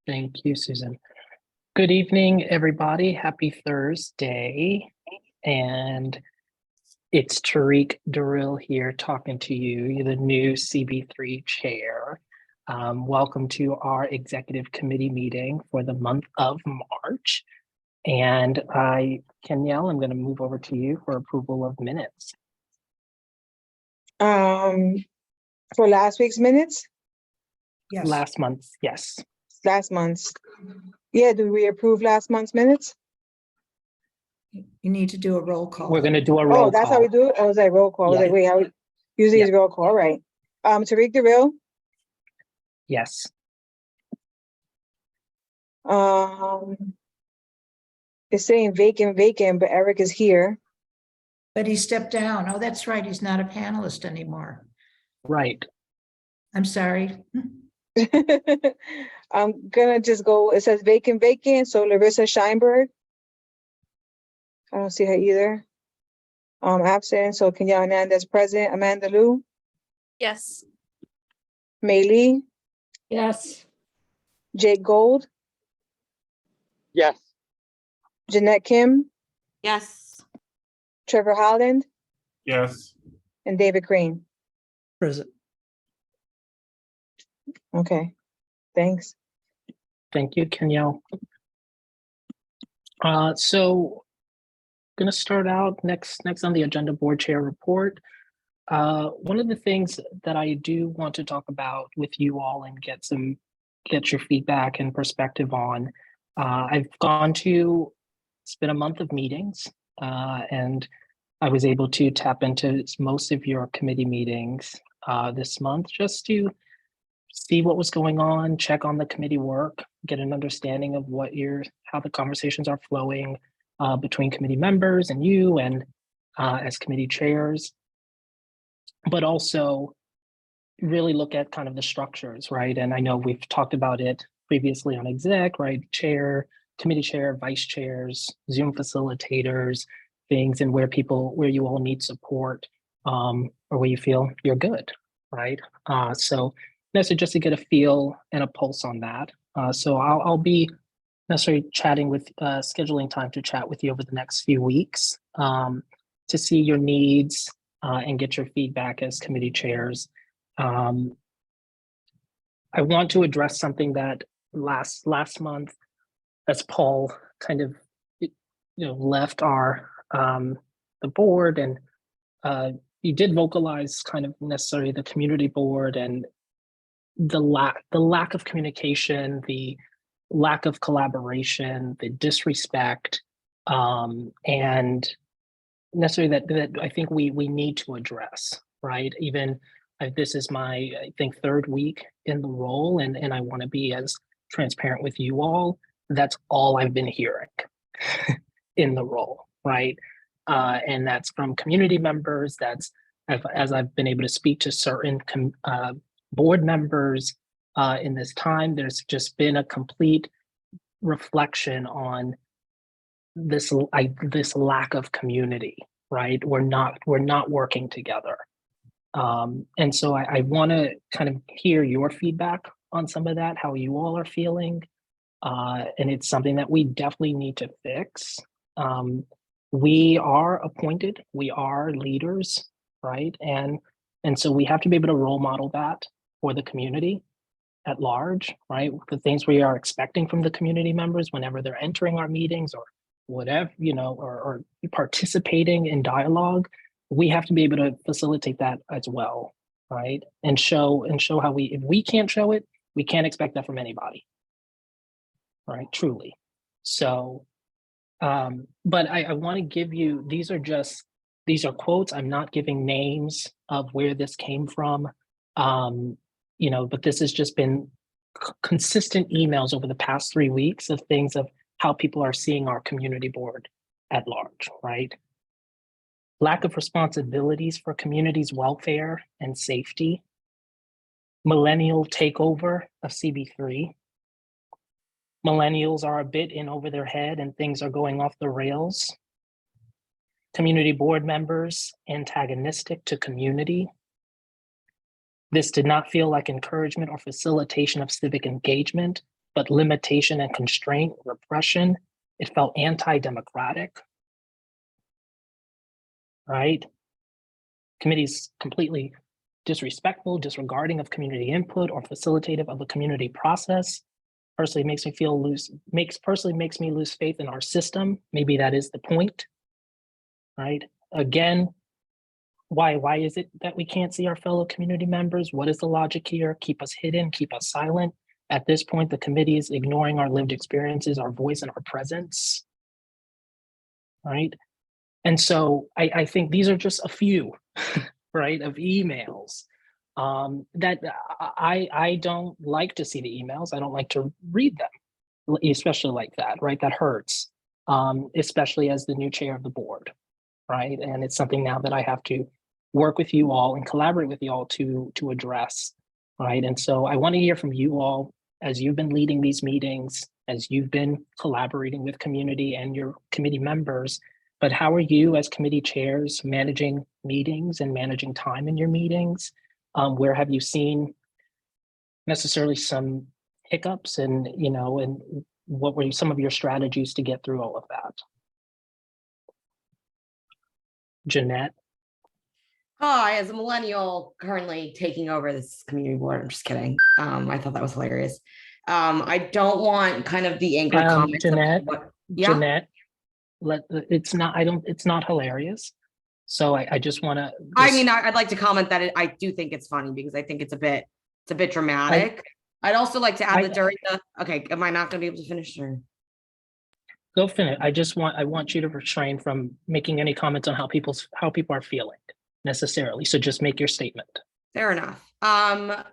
Thank you, Susan. Good evening, everybody. Happy Thursday. And it's Tariq Durrell here talking to you, the new CB3 chair. Welcome to our executive committee meeting for the month of March. And Kenyelle, I'm going to move over to you for approval of minutes. For last week's minutes? Yes. Last month, yes. Last month's. Yeah, did we approve last month's minutes? You need to do a roll call. We're going to do a roll call. Oh, that's how we do it? I was like, roll call. I was Yeah. like, wait, how we usually Yeah. is roll call, all right. Tariq Durrell, Yes. it's saying vacant, but Eric is here. But he stepped down. Oh, that's right. He's not a panelist anymore. Right. I'm sorry. I'm gonna just go, it says vacant, so Larissa Scheinberg. I don't see her either. Absent, so Kenyelle Hernandez present, Amanda Lou, Yes. Mei Lee, Yes. Jake Gold, Yes. Jeanette Kim, Yes. Trevor Holland, Yes. and David Crane. Present. Okay, thanks. Thank you, Kenyelle. So going to start out next on the agenda, board chair report. One of the things that I do want to talk about with you all and get your feedback and perspective on, it's been a month of meetings, and I was able to tap into most of your committee meetings this month just to see what was going on, check on the committee work, get an understanding of how the conversations are flowing between committee members and you and as committee chairs, but also really look at kind of the structures, right? And I know we've talked about it previously on exec, right? Chair, committee chair, vice chairs, Zoom facilitators, things, and where you all need support or where you feel you're good, right? So necessarily just to get a feel and a pulse on that. So I'll be necessarily chatting with scheduling time to chat with you over the next few weeks to see your needs and get your feedback as committee chairs. I want to address something that last month, as Paul kind of left the board, and you did vocalize kind of necessarily the community board and the lack of communication, the lack of collaboration, the disrespect, and necessarily that I think we need to address, right? Even this is my, I think, third week in the role, and I want to be as transparent with you all. That's all I've been hearing in the role, right? And that's from community members. That's as I've been able to speak to certain board members in this time. There's just been a complete reflection on this lack of community, right? We're not working together. And so I want to kind of hear your feedback on some of that, how you all are feeling. And it's something that we definitely need to fix. We are appointed, we are leaders, right? And so we have to be able to role model that for the community at large, right? The things we are expecting from the community members whenever they're entering our meetings or whatever, or participating in dialogue, we have to be able to facilitate that as well, right? And show how if we can't show it, we can't expect that from anybody, right? Truly. So, but I want to give you, these are quotes. I'm not giving names of where this came from, but this has just been consistent emails over the past 3 weeks of things of how people are seeing our community board at large, right? Lack of responsibilities for communities' welfare and safety, millennial takeover of CB3. Millennials are a bit in over their head and things are going off the rails. Community board members antagonistic to community. This did not feel like encouragement or facilitation of civic engagement, but limitation and constraint, repression. It felt anti-democratic, right? Committees completely disrespectful, disregarding of community input, or facilitative of a community process. Personally makes me lose faith in our system. Maybe that is the point, right? Again, why is it that we can't see our fellow community members? What is the logic here? Keep us hidden, keep us silent. At this point, the committee is ignoring our lived experiences, our voice, and our presence, right? And so I think these are just a few, right, of emails that I don't like to see the emails. I don't like to read them, especially like that, right? That hurts, especially as the new chair of the board, right? And it's something now that I have to work with you all and collaborate with you all to address, right? And so I want to hear from you all as you've been leading these meetings, as you've been collaborating with community and your committee members, but how are you as committee chairs managing meetings and managing time in your meetings? Where have you seen necessarily some hiccups and, and what were some of your strategies to get through all of that? Jeanette? Hi, as a millennial currently taking over this community board, I'm just kidding. I thought that was hilarious. I don't want kind of the angry comments. Jeanette, Yeah. Jeanette, it's not hilarious. So I just want to. I'd like to comment that I do think it's funny because I think it's a bit dramatic. I'd also like to add that during okay, am I not going to be able to finish? Or? Go finish. I want you to refrain from making any comments on how people are feeling necessarily. So just make your statement. Fair enough.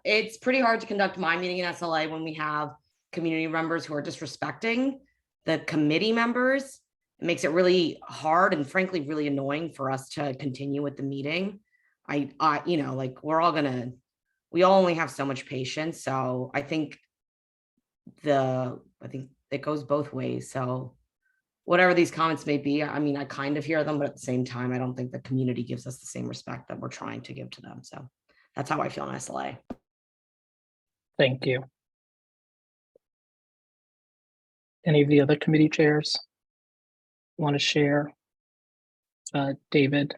It's pretty hard to conduct my meeting in SLA when we have community members who are disrespecting the committee members. It makes it really hard and frankly really annoying for us to continue with the meeting. We all only have so much patience. So I think it goes both ways. So whatever these comments may be, I kind of hear them, but at the same time, I don't think the community gives us the same respect that we're trying to give to them. So that's how I feel in SLA. Thank you. Any of the other committee chairs want to share? David,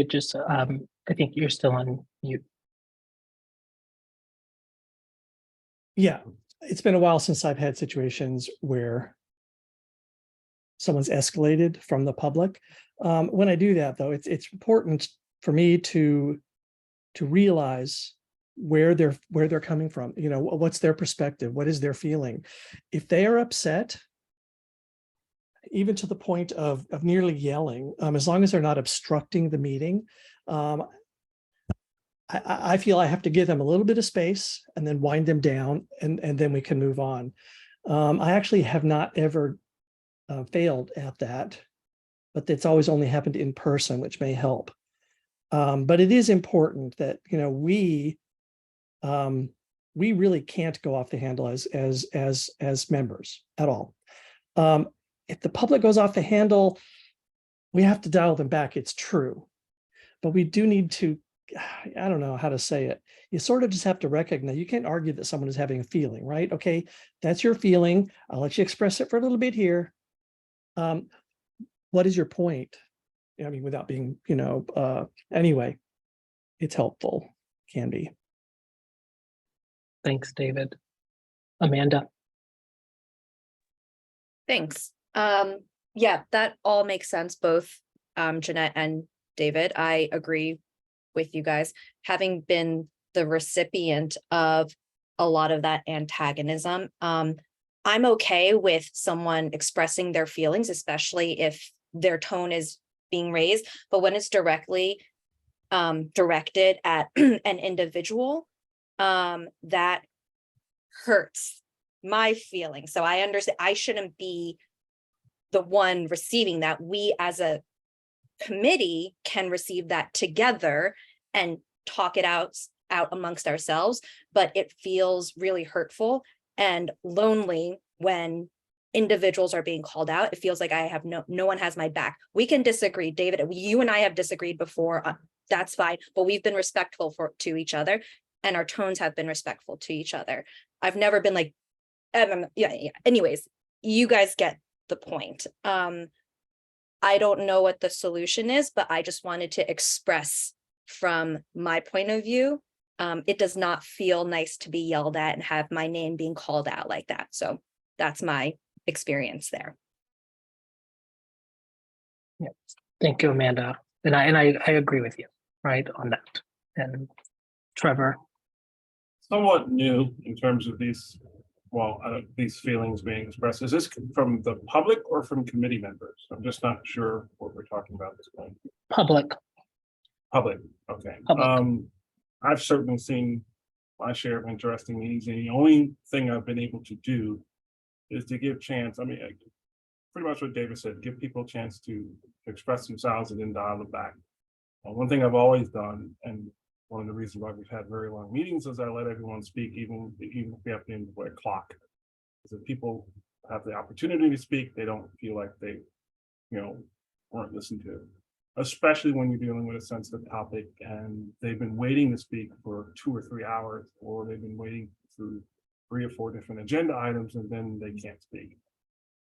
just, I think you're still on mute. Yeah, it's been a while since I've had situations where someone's escalated from the public. When I do that, though, it's important for me to realize where they're coming from. What's their perspective? What is their feeling? If they are upset, even to the point of nearly yelling, as long as they're not obstructing the meeting, I feel I have to give them a little bit of space and then wind them down, and then we can move on. I actually have not ever failed at that, but it's always only happened in person, which may help. But it is important that we really can't go off the handle as members at all. If the public goes off the handle, we have to dial them back. It's true, but we do need to. I don't know how to say it. You sort of just have to recognize, you can't argue that someone is having a feeling, right? Okay, that's your feeling. I'll let you express it for a little bit here. What is your point? Without being, anyway, it's helpful, can be. Thanks, David. Amanda. Thanks. Yeah, that all makes sense, both Jeanette and David. I agree with you guys. Having been the recipient of a lot of that antagonism, I'm okay with someone expressing their feelings, especially if their tone is being raised. But when it's directly directed at an individual, that hurts my feelings. So I understand I shouldn't be the one receiving that. We as a committee can receive that together and talk it out amongst ourselves, but it feels really hurtful and lonely when individuals are being called out. It feels like I have no one has my back. We can disagree, David. You and I have disagreed before. That's fine, but we've been respectful to each other. and our tones have been respectful to each other. I've never been like, yeah. Anyways, you guys get the point. I don't know what the solution is, but I just wanted to express from my point of view. It does not feel nice to be yelled at and have my name being called out like that. So that's my experience there. Yeah. Thank you, Amanda. And I agree with you, right, on that. And Trevor, Somewhat new in terms of these, these feelings being expressed. Is this from the public or from committee members? I'm just not sure what we're talking about at this point. public. Public, okay. Public. I've certainly seen my share of interesting meetings, and the only thing I've been able to do is to give chance. I mean, pretty much what David said, give people a chance to express themselves and then dial it back. One thing I've always done, and one of the reasons why we've had very long meetings, is I let everyone speak, even if we have to end the clock. Because if people have the opportunity to speak, they don't feel like they, weren't listened to. Especially when you're dealing with a sensitive topic and they've been waiting to speak for 2 or 3 hours, or they've been waiting through 3 or 4 different agenda items, and then they can't speak.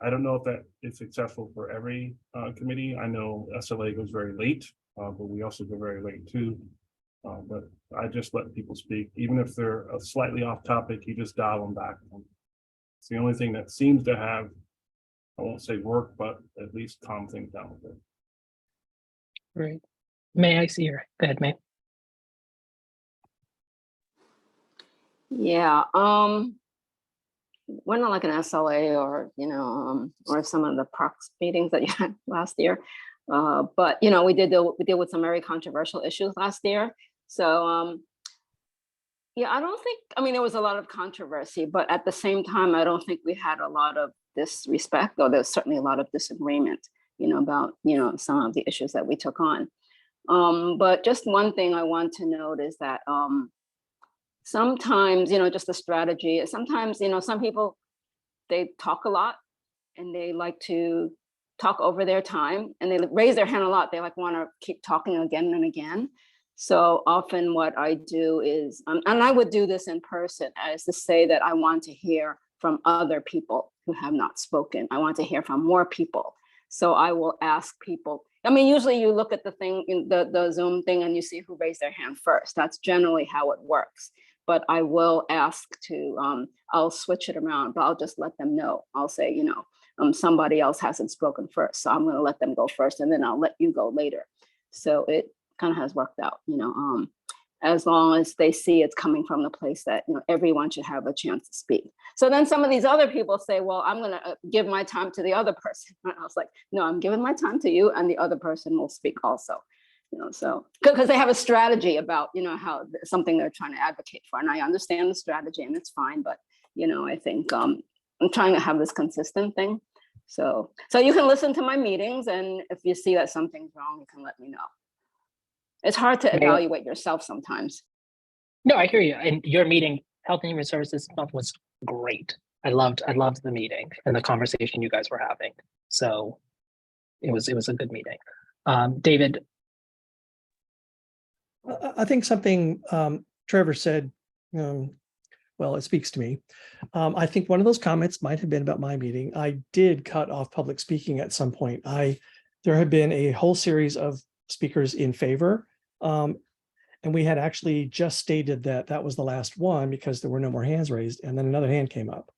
I don't know if that is successful for every committee. I know SLA goes very late, but we also go very late too. But I just let people speak, even if they're slightly off topic. You just dial them back. It's the only thing that seems to have, I won't say work, but at least calm things down a bit. Great. May I see your, go ahead, May. Yeah, we're not like an SLA or, or some of the prox meetings that you had last year. But, we deal with some very controversial issues last year. So, yeah, I mean, there was a lot of controversy, but at the same time, I don't think we had a lot of disrespect, though there's certainly a lot of disagreement, about, some of the issues that we took on. But just one thing I want to note is that sometimes, just a strategy, sometimes, some people, they talk a lot and they like to talk over their time, and they raise their hand a lot. They want to keep talking again and again. So often what I do is, and I would do this in person, is to say that I want to hear from other people who have not spoken. I want to hear from more people. So I will ask people. I mean, usually you look at the thing in the Zoom thing and you see who raised their hand first. That's generally how it works. But I will ask to, I'll switch it around, but I'll just let them know. I'll say, somebody else hasn't spoken first, so I'm going to let them go first, and then I'll let you go later. So it kind of has worked out, as long as they see it's coming from the place that, everyone should have a chance to speak. So then some of these other people say, well, I'm going to give my time to the other person. And I was like, no, I'm giving my time to you, and the other person will speak also. So because they have a strategy about, how something they're trying to advocate for. And I understand the strategy, and it's fine. But, I think I'm trying to have this consistent thing. So you can listen to my meetings, and if you see that something's wrong, you can let me know. It's hard to evaluate yourself sometimes. No, I hear you. And your meeting, Health and Human Services month, was great. I loved the meeting and the conversation you guys were having. So it was a good meeting. David. I think something Trevor said, well, it speaks to me. I think one of those comments might have been about my meeting. I did cut off public speaking at some point. There had been a whole series of speakers in favor. And we had actually just stated that that was the last one because there were no more hands raised. And then another hand came up.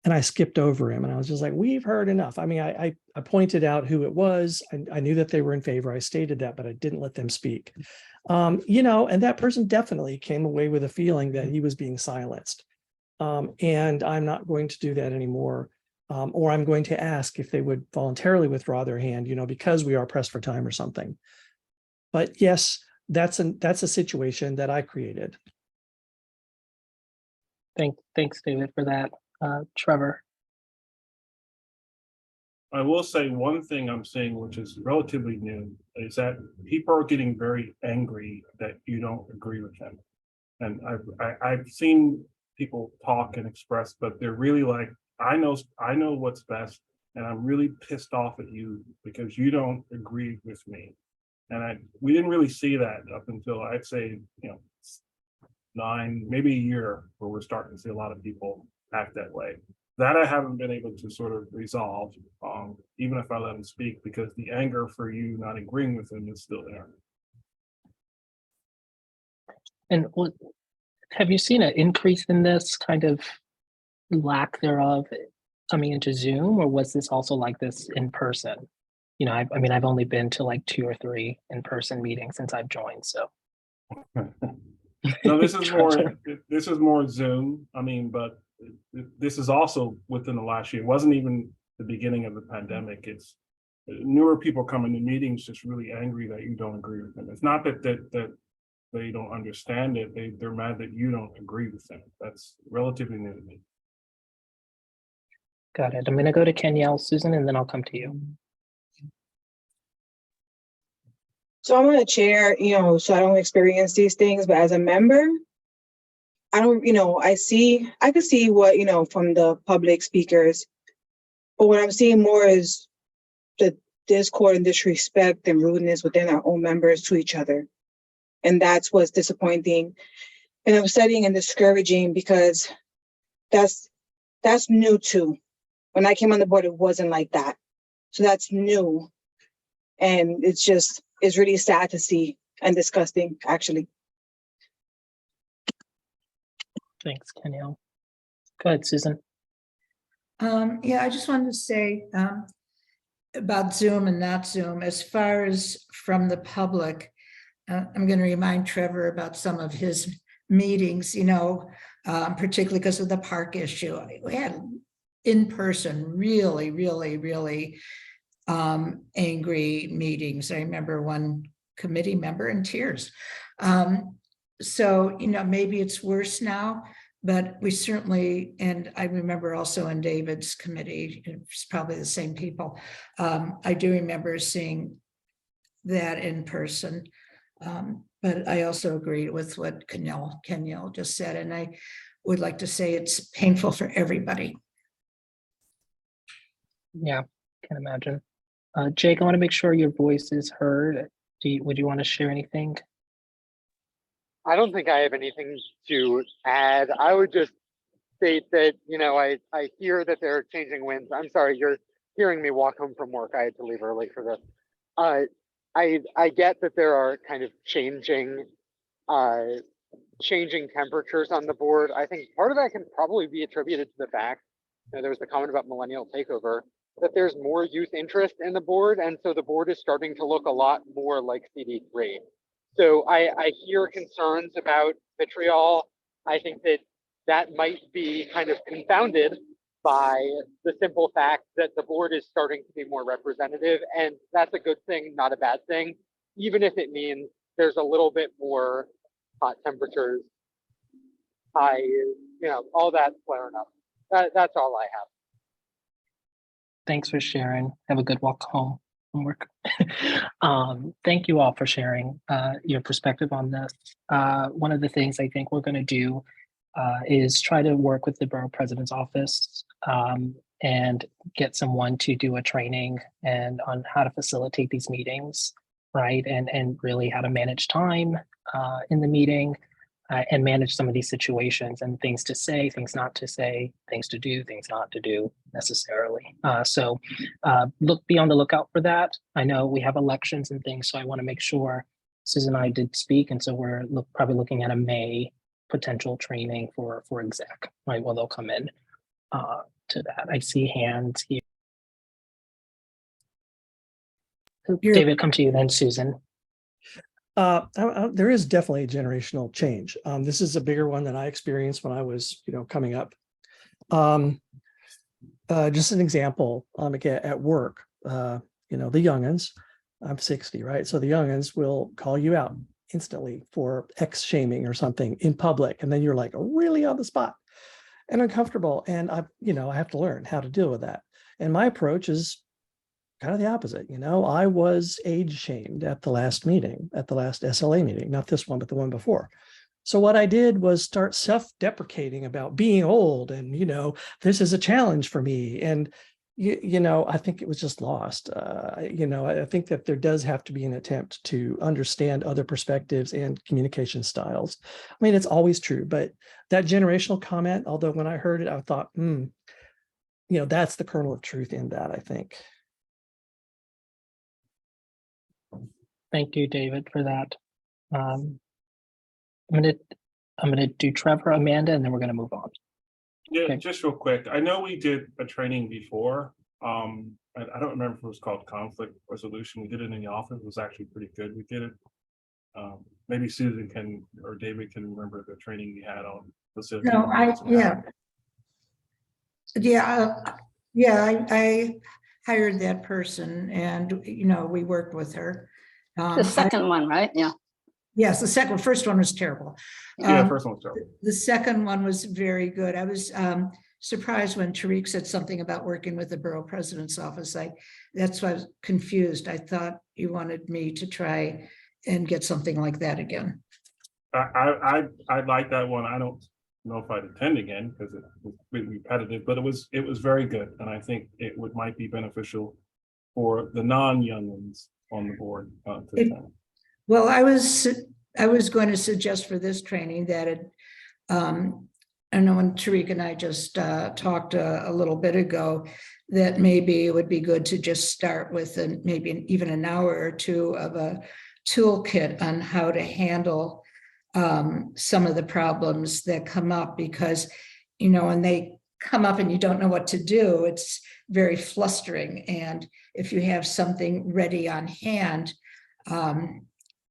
And I skipped over him, and I was just like, we've heard enough. I mean, I pointed out who it was. I knew that they were in favor. I stated that, but I didn't let them speak. And that person definitely came away with a feeling that he was being silenced. And I'm not going to do that anymore. Or I'm going to ask if they would voluntarily withdraw their hand, because we are pressed for time or something. But yes, that's a situation that I created. Thanks, David, for that. Trevor. I will say one thing I'm seeing, which is relatively new, is that people are getting very angry that you don't agree with them. And I've seen people talk and express, but they're really like, I know what's best, and I'm really pissed off at you because you don't agree with me. And we didn't really see that up until, I'd say, 9, maybe a year, where we're starting to see a lot of people act that way. That I haven't been able to sort of resolve, even if I let them speak, because the anger for you not agreeing with them is still there. And what, have you seen an increase in this kind of lack thereof coming into Zoom, or was this also like this in person? You know, I mean, I've only been to like 2 or 3 in-person meetings since I've joined, so. No, this is more Zoom. I mean, but this is also within the last year. It wasn't even the beginning of the pandemic. It's newer people coming to meetings just really angry that you don't agree with them. It's not that they don't understand it. They're mad that you don't agree with them. That's relatively new to me. Got it. I'm going to go to Kenyelle, Susan, and then I'll come to you. So I'm on a chair, so I don't experience these things, but as a member, I don't, I can see what, from the public speakers, but what I'm seeing more is the discord and disrespect and rudeness within our own members to each other. And that's what's disappointing and upsetting and discouraging, because that's new too. When I came on the board, it wasn't like that. So that's new. And it's really sad to see and disgusting, actually. Thanks, Kenyelle. Go ahead, Susan. Yeah, I just wanted to say about Zoom and not Zoom, as far as from the public, I'm going to remind Trevor about some of his meetings, particularly because of the park issue. We had in person really, really, really angry meetings. I remember one committee member in tears. So, maybe it's worse now, but we certainly, and I remember also in David's committee, it's probably the same people. I do remember seeing that in person. But I also agree with what Kenyelle just said, and I would like to say it's painful for everybody. Yeah, can imagine. Jake, I want to make sure your voice is heard. Would you want to share anything? I don't think I have anything to add. I would just state that, I hear that there are changing winds. I'm sorry, you're hearing me walk home from work. I had to leave early for this. I get that there are kind of changing temperatures on the board. I think part of that can probably be attributed to the fact, there was the comment about millennial takeover, that there's more youth interest in the board. And so the board is starting to look a lot more like CB3. So I hear concerns about vitriol. I think that might be kind of confounded by the simple fact that the board is starting to be more representative. And that's a good thing, not a bad thing, even if it means there's a little bit more hot temperatures, all that flaring up. That's all I have. Thanks for sharing. Have a good walk home from work. Thank you all for sharing your perspective on this. One of the things I think we're going to do is try to work with the borough president's office and get someone to do a training and on how to facilitate these meetings, right? And really how to manage time in the meeting and manage some of these situations and things to say, things not to say, things to do, things not to do necessarily. So be on the lookout for that. I know we have elections and things, so I want to make sure Susan and I did speak. And so we're probably looking at a May potential training for exec, right? Well, they'll come in to that. I see hands here. David, come to you then, Susan. There is definitely a generational change. This is a bigger one than I experienced when I was, coming up. Just an example, again, at work, the youngins, I'm 60, right? So the youngins will call you out instantly for X shaming or something in public. And then you're like really on the spot and uncomfortable. And I have to learn how to deal with that. And my approach is kind of the opposite. I was age shamed at the last meeting, at the last SLA meeting, not this one, but the one before. So what I did was start self-deprecating about being old and, this is a challenge for me. And I think it was just lost. I think that there does have to be an attempt to understand other perspectives and communication styles. I mean, it's always true, but that generational comment, although when I heard it, I thought, that's the kernel of truth in that, I think. Thank you, David, for that. I'm gonna do Trevor, Amanda, and then we're gonna move on. Yeah, Okay. just real quick. I know we did a training before. I don't remember if it was called conflict resolution. We did it in the office. It was actually pretty good. We did it. Maybe Susan can, or David can remember the training we had on facility. No, I hired that person and, we worked with her. The second one, right? Yeah. Yes, the first one was terrible. Yeah, first one was terrible. The second one was very good. I was surprised when Tariq said something about working with the borough president's office. That's why I was confused. I thought you wanted me to try and get something like that again. I like that one. I don't know if I'd attend again because it was repetitive, but it was very good, and I think might be beneficial for the non-young ones on the board to attend. Well, I was going to suggest for this training that I know when Tariq and I just talked a little bit ago, that maybe it would be good to just start with maybe even an hour or two of a toolkit on how to handle some of the problems that come up, because, when they come up and you don't know what to do, it's very flustering. And if you have something ready on hand,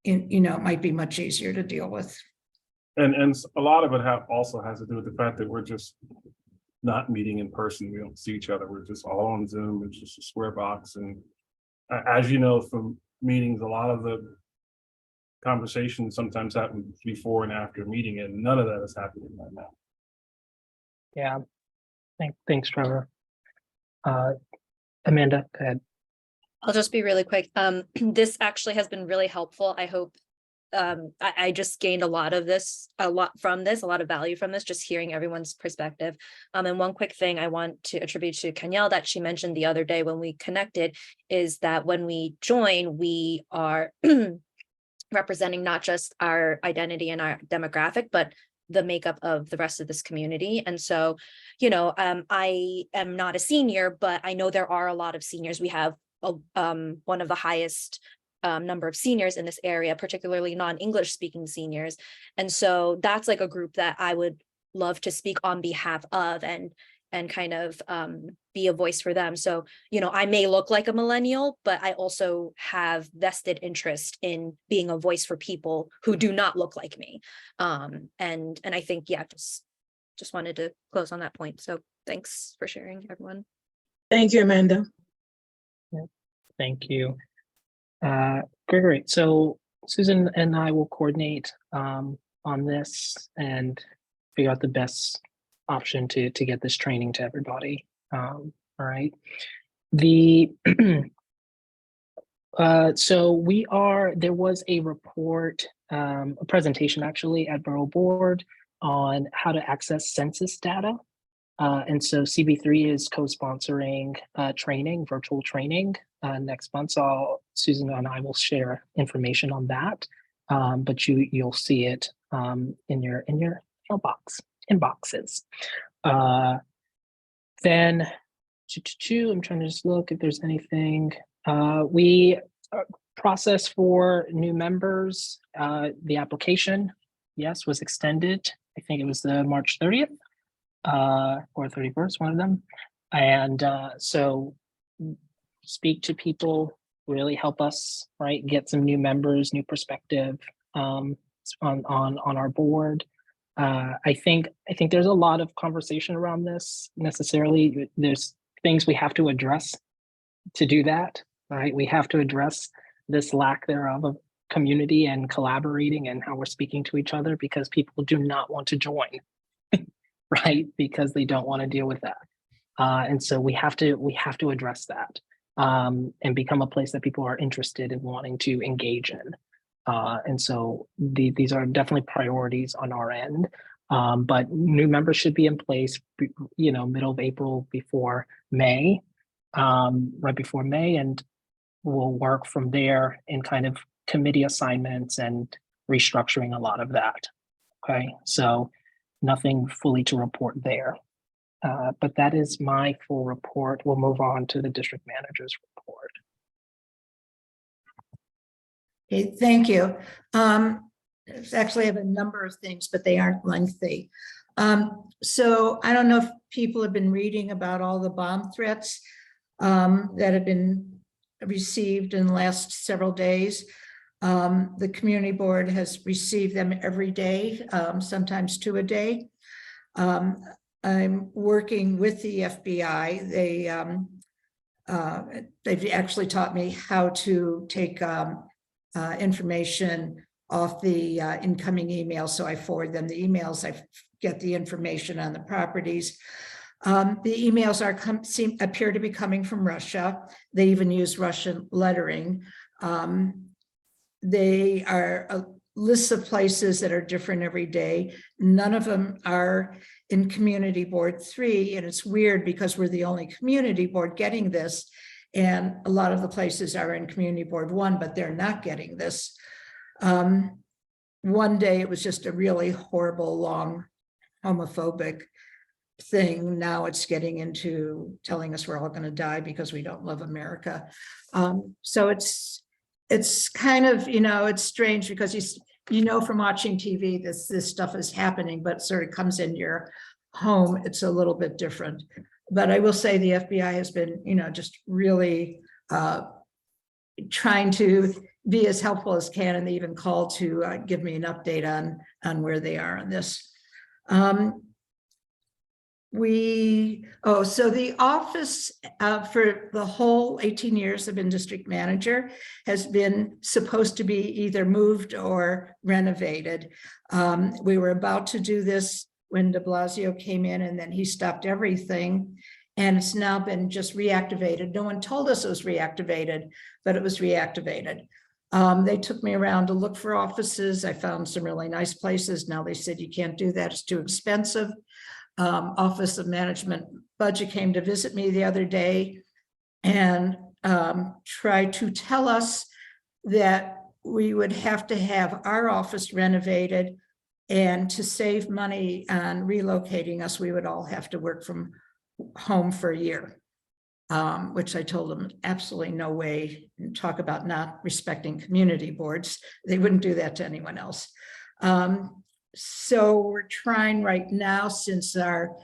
it might be much easier to deal with. And a lot of it also has to do with the fact that we're just not meeting in person. We don't see each other. We're just all on Zoom. It's just a square box. And as you know from meetings, a lot of the conversations sometimes happen before and after a meeting, and none of that is happening right now. Yeah. Thanks, Trevor. Amanda, go ahead. I'll just be really quick. This actually has been really helpful. I hope I just gained a lot of value from this, just hearing everyone's perspective. And one quick thing I want to attribute to Kenyelle that she mentioned the other day when we connected is that when we join, we are representing not just our identity and our demographic, but the makeup of the rest of this community. And so, I am not a senior, but I know there are a lot of seniors. We have one of the highest number of seniors in this area, particularly non-English speaking seniors. And so that's like a group that I would love to speak on behalf of and kind of be a voice for them. So, I may look like a millennial, but I also have vested interest in being a voice for people who do not look like me. And I think, just wanted to close on that point. So thanks for sharing, everyone. Thank you, Amanda. Thank you. Great. So Susan and I will coordinate on this and figure out the best option to get this training to everybody. All right. So there was a report, a presentation actually at Borough Board on how to access census data. And so CB3 is co-sponsoring virtual training next month. So Susan and I will share information on that, but you'll see it in your inboxes. Then I'm trying to just look if there's anything. We process for new members. The application, yes, was extended. I think it was the March 30th. Or 31st, one of them. And so speak to people, really help us, right? Get some new members, new perspective on our board. I think there's a lot of conversation around this necessarily. There's things we have to address to do that, right? We have to address this lack thereof of community and collaborating and how we're speaking to each other, because people do not want to join. Right, because they don't want to deal with that, and so we have to address that and become a place that people are interested in wanting to engage in. And so these are definitely priorities on our end. But new members should be in place, middle of April before May. right before May, and we'll work from there in kind of committee assignments and restructuring a lot of that. Okay, so nothing fully to report there. But that is my full report. We'll move on to the district manager's report. Okay, thank you. Actually, I have a number of things, but they aren't lengthy. So I don't know if people have been reading about all the bomb threats that have been received in the last several days. The community board has received them every day, sometimes 2 a day. I'm working with the FBI. They've actually taught me how to take information off the incoming emails. So I forward them the emails. I get the information on the properties. The emails appear to be coming from Russia. They even use Russian lettering. They are a list of places that are different every day. None of them are in Community Board 3, and it's weird because we're the only community board getting this, and a lot of the places are in Community Board 1, but they're not getting this. One day it was just a really horrible, long, homophobic thing. Now it's getting into telling us we're all going to die because we don't love America. So it's kind of, it's strange because from watching TV, this stuff is happening, but sort of comes in your home. It's a little bit different. But I will say the FBI has been, just really trying to be as helpful as can, and they even called to give me an update on where they are on this. So the office for the whole 18 years I've been district manager has been supposed to be either moved or renovated. We were about to do this when de Blasio came in, and then he stopped everything, and it's now been just reactivated. No one told us it was reactivated, but it was reactivated. They took me around to look for offices. I found some really nice places. Now they said you can't do that, it's too expensive. Office of Management Budget came to visit me the other day and tried to tell us that we would have to have our office renovated, and to save money on relocating us, we would all have to work from home for a year, which I told them absolutely no way. Talk about not respecting community boards. They wouldn't do that to anyone else. So we're trying right now, since our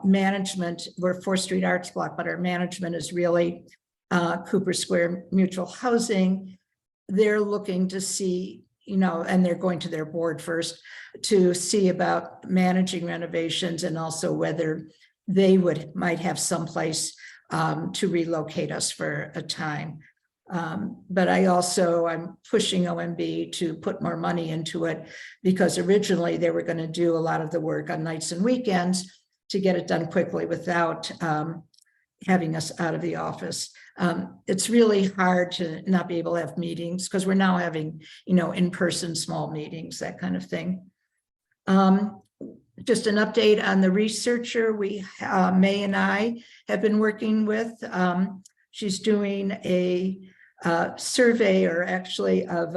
management, we're 4th Street Arts Block, but our management is really Cooper Square Mutual Housing. They're looking to see, and they're going to their board first to see about managing renovations, and also whether they might have some place to relocate us for a time. But I'm pushing OMB to put more money into it, because originally they were going to do a lot of the work on nights and weekends to get it done quickly without having us out of the office. It's really hard to not be able to have meetings, because we're now having, in-person small meetings, that kind of thing. Just an update on the researcher May and I have been working with. She's doing a survey, or actually, of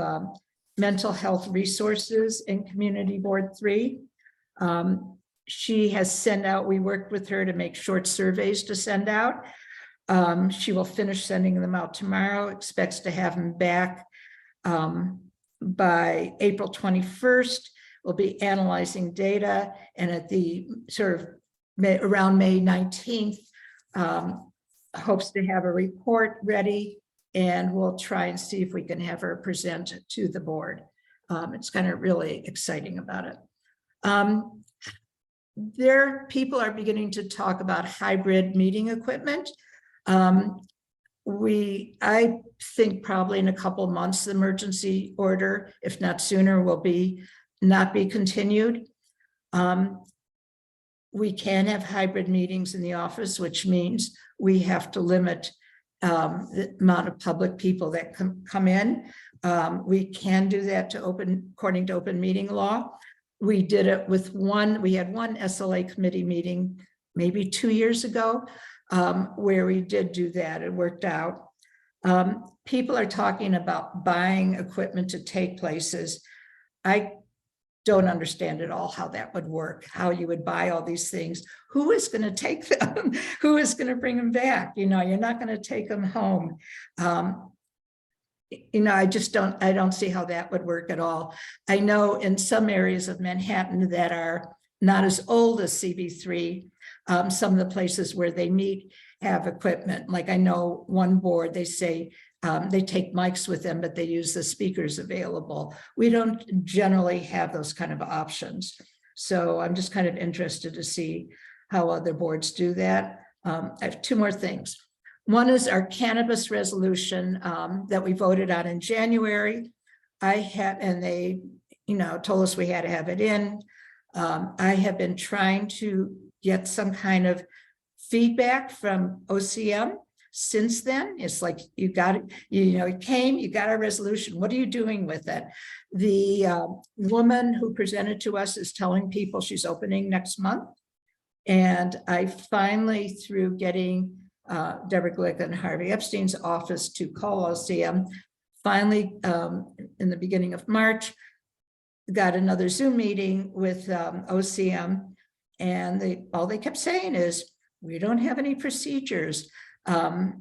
mental health resources in Community Board 3. She has sent out, we worked with her to make short surveys to send out. She will finish sending them out tomorrow, expects to have them back by April 21st. We'll be analyzing data, and at the around May 19th, hopes to have a report ready, and we'll try and see if we can have her present to the board. It's kind of really exciting about it. People are beginning to talk about hybrid meeting equipment. I think probably in a couple of months, the emergency order, if not sooner, will not be continued. We can have hybrid meetings in the office, which means we have to limit the amount of public people that come in. We can do that according to open meeting law. We did it with we had one SLA committee meeting maybe 2 years ago. where we did do that. It worked out. People are talking about buying equipment to take places. I don't understand at all how that would work, how you would buy all these things. Who is going to take them? Who is going to bring them back? You know, you're not going to take them home. You know, I don't see how that would work at all. I know in some areas of Manhattan that are not as old as CB3, some of the places where they meet have equipment. Like I know one board, they say they take mics with them, but they use the speakers available. We don't generally have those kind of options. So I'm just kind of interested to see how other boards do that. I have two more things. One is our cannabis resolution that we voted on in January. And they, you know, told us we had to have it in. I have been trying to get some kind of feedback from OCM since then. It's like, you got it, you know, it came, you got our resolution. What are you doing with it? The woman who presented to us is telling people she's opening next month. And I finally, through getting Deborah Glick and Harvey Epstein's office to call OCM, finally, in the beginning of March, got another Zoom meeting with OCM. And all they kept saying is, we don't have any procedures. You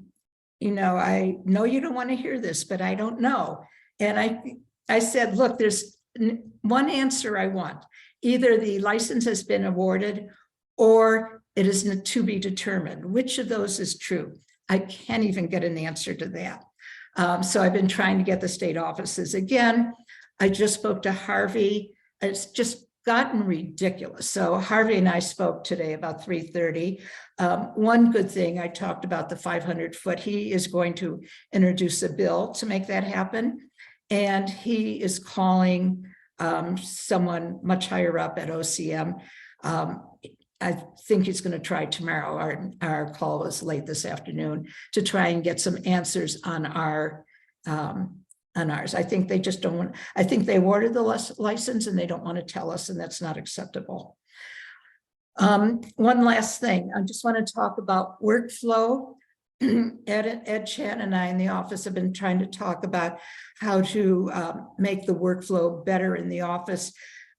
know, I know you don't want to hear this, but I don't know. And I said, look, there's one answer I want. Either the license has been awarded or it is to be determined. Which of those is true? I can't even get an answer to that. So I've been trying to get the state offices again. I just spoke to Harvey. It's just gotten ridiculous. So Harvey and I spoke today about 3:30. One good thing, I talked about the 500-foot. He is going to introduce a bill to make that happen. And he is calling someone much higher up at OCM. I think he's going to try tomorrow. Our call was late this afternoon to try and get some answers on ours. I think they just don't want, I think they awarded the license and they don't want to tell us, and that's not acceptable. One last thing, I just want to talk about workflow. Ed Chan and I in the office have been trying to talk about how to make the workflow better in the office,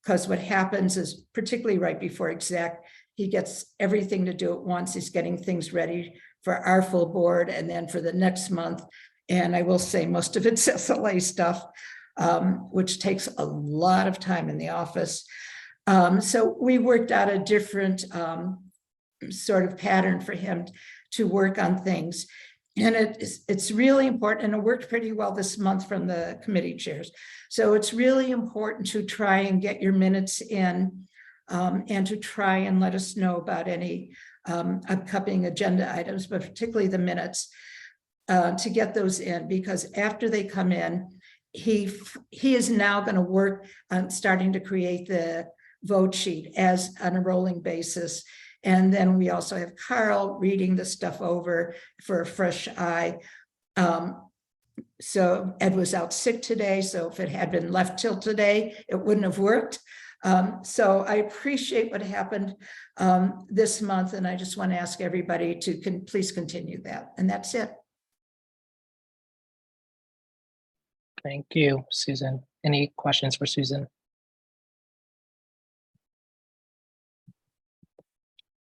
because what happens is, particularly right before exec, he gets everything to do at once. He's getting things ready for our full board and then for the next month. And I will say most of it's SLA stuff, which takes a lot of time in the office. So we worked out a different sort of pattern for him to work on things. And it's really important, and it worked pretty well this month from the committee chairs. So it's really important to try and get your minutes in and to try and let us know about any upcoming agenda items, but particularly the minutes. To get those in, because after they come in, he is now going to work on starting to create the vote sheet as on a rolling basis. And then we also have Carl reading the stuff over for a fresh eye. So Ed was out sick today, so if it had been left till today, it wouldn't have worked. So I appreciate what happened this month, and I just want to ask everybody to please continue that. And that's it. Thank you, Susan. Any questions for Susan?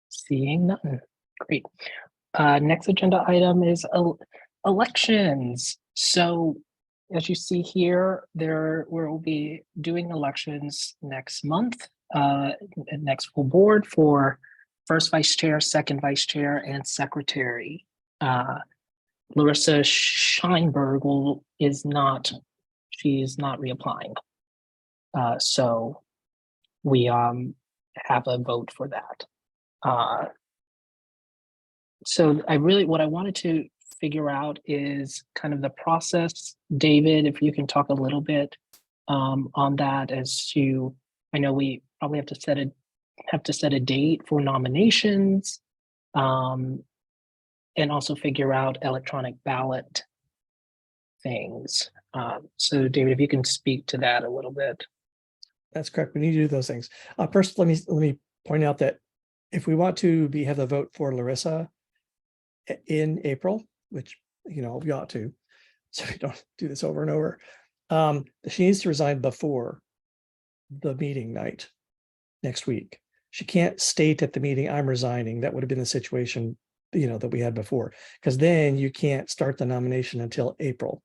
Seeing none. Great. Next agenda item is elections. So as you see here, we'll be doing elections next month, next full board for first vice chair, second vice chair, and secretary. Larissa Scheinberg she's not reapplying. So we have a vote for that. So what I wanted to figure out is kind of the process. David, if you can talk a little bit on that, as to, I know we probably have to set a date for nominations. And also figure out electronic ballot things. So David, if you can speak to that a little bit. That's correct. We need to do those things. First, let me point out that if we want to have the vote for Larissa, in April, which, you know, we ought to, so we don't do this over and over. She needs to resign before the meeting night next week. She can't state at the meeting, I'm resigning. That would have been the situation, you know, that we had before, because then you can't start the nomination until April.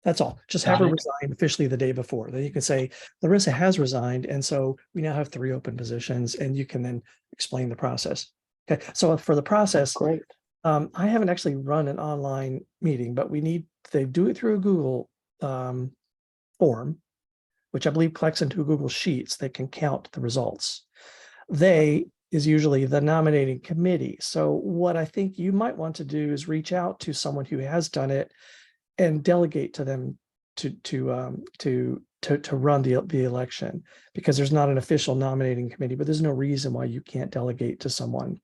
That's all. Just have Got her it. resign officially the day before. Then you can say, Larissa has resigned, and so we now have 3 open positions, and you can then explain the process. Okay, so for the process, Great. I haven't actually run an online meeting, but they do it through a Google form, which I believe collects into Google Sheets. They can count the results. They is usually the nominating committee. So what I think you might want to do is reach out to someone who has done it and delegate to them to run the election, because there's not an official nominating committee, but there's no reason why you can't delegate to someone.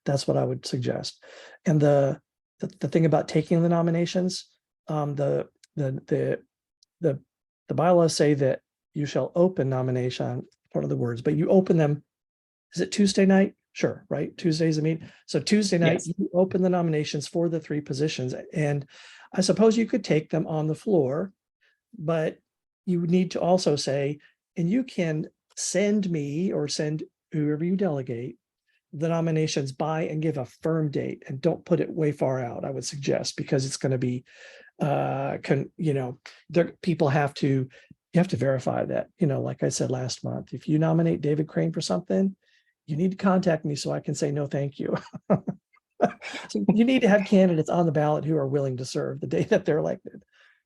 That's what I would suggest. And the thing about taking the nominations, the bylaws say that you shall open nomination, one of the words, but you open them. Is it Tuesday night? Sure, right? Tuesday's a meeting. So Tuesday night, Yes. you open the nominations for the 3 positions, and I suppose you could take them on the floor, but you need to also say, and you can send me or send whoever you delegate the nominations by and give a firm date, and don't put it way far out, I would suggest, because it's going to be, people have to verify that, like I said last month, if you nominate David Crane for something, you need to contact me so I can say, no, thank you. So you need to have candidates on the ballot who are willing to serve the day that they're elected.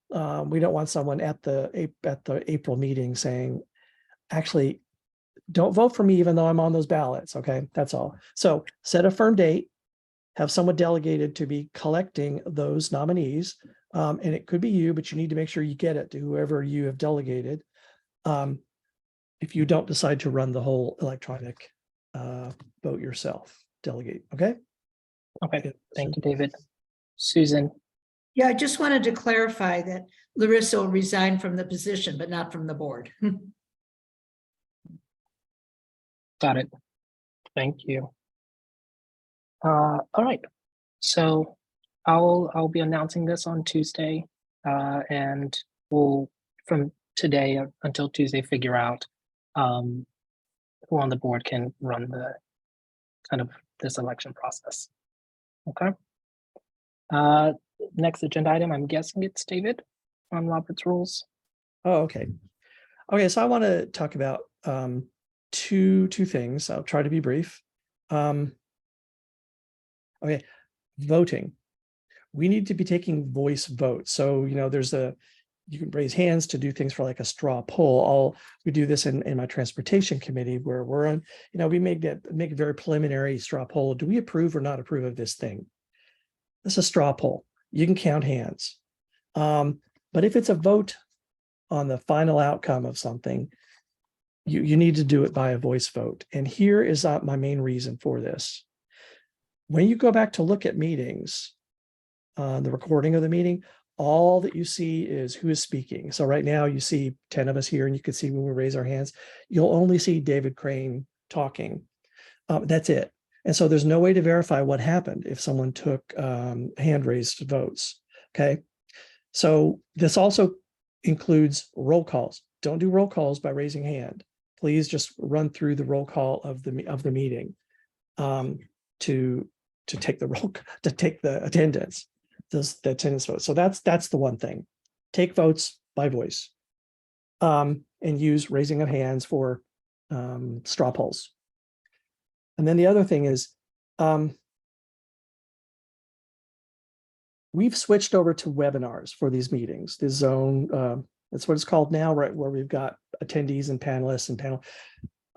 We don't want someone at the April meeting saying, actually, don't vote for me even though I'm on those ballots. Okay, that's all. So set a firm date, have someone delegated to be collecting those nominees. And it could be you, but you need to make sure you get it to whoever you have delegated. If you don't decide to run the whole electronic vote yourself, delegate. Okay. Okay. Thank you, David. Susan. Yeah, I just wanted to clarify that Larissa will resign from the position, but not from the board. Got it. Thank you. All right. So I'll be announcing this on Tuesday, and we'll from today until Tuesday figure out who on the board can run the kind of this election process. Okay. Next agenda item, I'm guessing it's David on Robert's rules. Oh, okay. Okay, so I want to talk about two things. I'll try to be brief. Okay, voting. We need to be taking voice votes. So, you can raise hands to do things for like a straw poll. We do this in my transportation committee where we're on, we make a very preliminary straw poll. Do we approve or not approve of this thing? It's a straw poll. You can count hands. But if it's a vote on the final outcome of something, you need to do it by a voice vote. And here is my main reason for this. When you go back to look at meetings, the recording of the meeting, all that you see is who is speaking. So right now you see 10 of us here, and you can see when we raise our hands, you'll only see David Crane talking. That's it. And so there's no way to verify what happened if someone took hand raised votes. Okay. So this also includes roll calls. Don't do roll calls by raising hand. Please just run through the roll call of the meeting to take the attendance, the attendance vote. So that's the one thing. Take votes by voice, and use raising of hands for straw polls. And then the other thing is, we've switched over to webinars for these meetings. The Zone, that's what it's called now, right? Where we've got attendees and panelists and panel.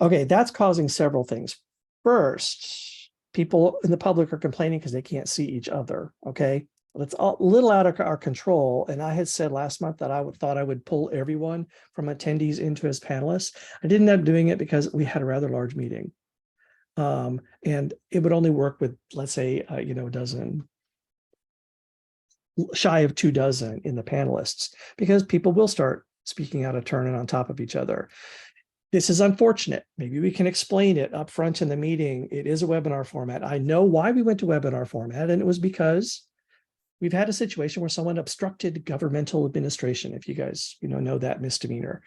Okay, that's causing several things. First, people in the public are complaining because they can't see each other. Okay, well, it's a little out of our control. And I had said last month that I thought I would pull everyone from attendees into as panelists. I didn't end up doing it because we had a rather large meeting. And it would only work with, let's say, a dozen, shy of 24 in the panelists, because people will start speaking out of turn and on top of each other. this is unfortunate. Maybe we can explain it up front in the meeting. It is a webinar format. I know why we went to webinar format, and it was because we've had a situation where someone obstructed governmental administration, if you guys, know that misdemeanor,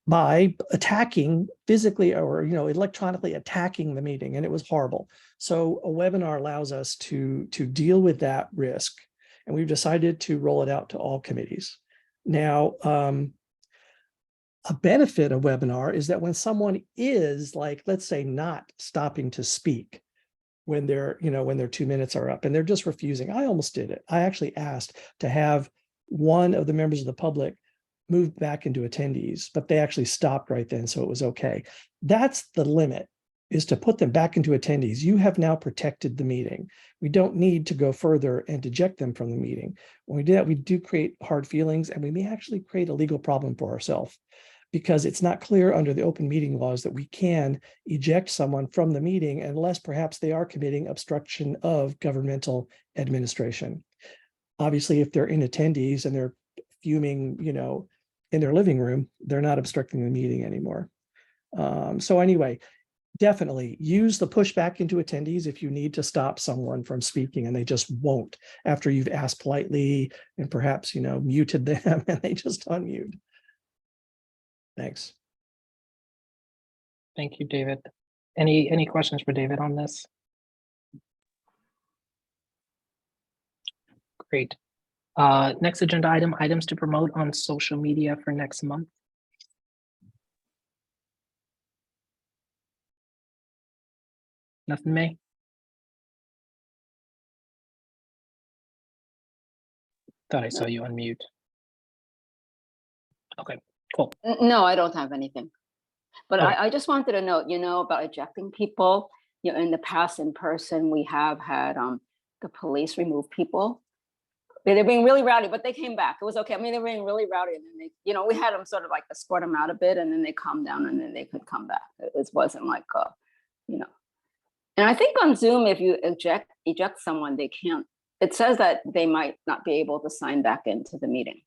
by attacking physically or, electronically attacking the meeting, and it was horrible. So a webinar allows us to deal with that risk, and we've decided to roll it out to all committees. Now, a benefit of webinar is that when someone is, like, let's say, not stopping to speak when their 2 minutes are up and they're just refusing. I almost did it. I actually asked to have one of the members of the public moved back into attendees, but they actually stopped right then, so it was okay. That's the limit, is to put them back into attendees. You have now protected the meeting. We don't need to go further and eject them from the meeting. When we do that, we do create hard feelings, and we may actually create a legal problem for ourselves, because it's not clear under the open meeting laws that we can eject someone from the meeting unless perhaps they are committing obstruction of governmental administration. Obviously, if they're in attendees and they're fuming, in their living room, they're not obstructing the meeting anymore. So anyway, definitely use the pushback into attendees if you need to stop someone from speaking and they just won't, after you've asked politely and perhaps, muted them and they just unmute. Thanks. Thank you, David. Any questions for David on this? Great. Next agenda item, items to promote on social media for next month. Nothing, May? Thought I saw you unmute. Okay, cool. No, I don't have anything. But Oh. I just wanted to note, about ejecting people. In the past, in person, we have had the police remove people. They're being really rowdy, but they came back. It was okay. I mean, they were being really rowdy, and then they, we had them sort of like escort them out a bit, and then they calmed down, and then they could come back. It wasn't like, And I think on Zoom, if you eject someone, they can't. It says that they might not be able to sign back into the meeting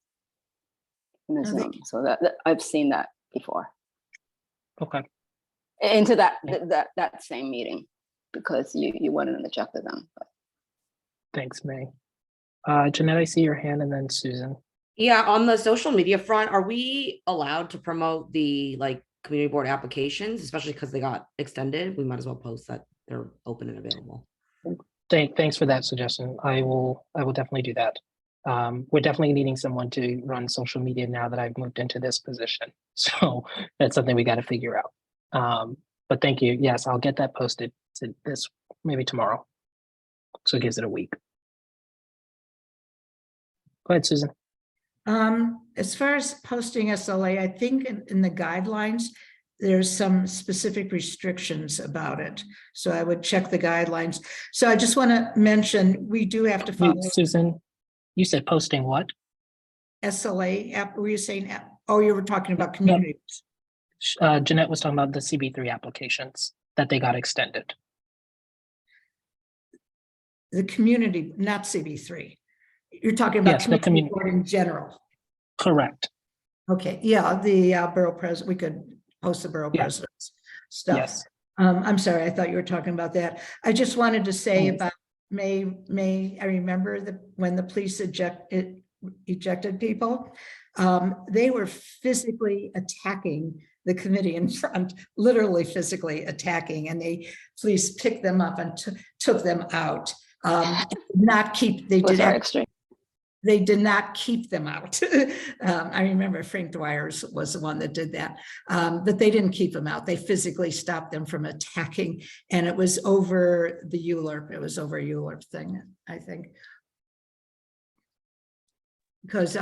in the Zoom. So that I've seen that before. Okay. Into that same meeting, because you went and ejected them. But. Thanks, May. Jeanette, I see your hand, and then Susan. Yeah, on the social media front, are we allowed to promote the community board applications, especially because they got extended? We might as well post that they're open and available. Thanks for that suggestion. I will definitely do that. We're definitely needing someone to run social media now that I've moved into this position. So that's something we got to figure out. But thank you. Yes, I'll get that posted to this maybe tomorrow. So it gives it a week. Go ahead, Susan. As far as posting SLA, I think in the guidelines, there's some specific restrictions about it. So I would check the guidelines. So I just want to mention, we do have to follow. Susan, you said posting what? SLA app, were you saying, oh, you were talking about communities. Jeanette was talking about the CB3 applications that they got extended. The community, not CB3. You're talking about the community board in general. Correct. Okay, yeah, the borough president, we could post the borough president's stuff. Yes. I'm sorry, I thought you were talking about that. I just wanted to say about May, I remember when the police ejected people, they were physically attacking the committee in front, literally physically attacking, and the police picked them up and took them out. They did not keep them out. I remember Frank Dwyer's was the one that did that, but they didn't keep them out. They physically stopped them from attacking, and it was over the ULURP. It was over a ULURP thing, I think. Because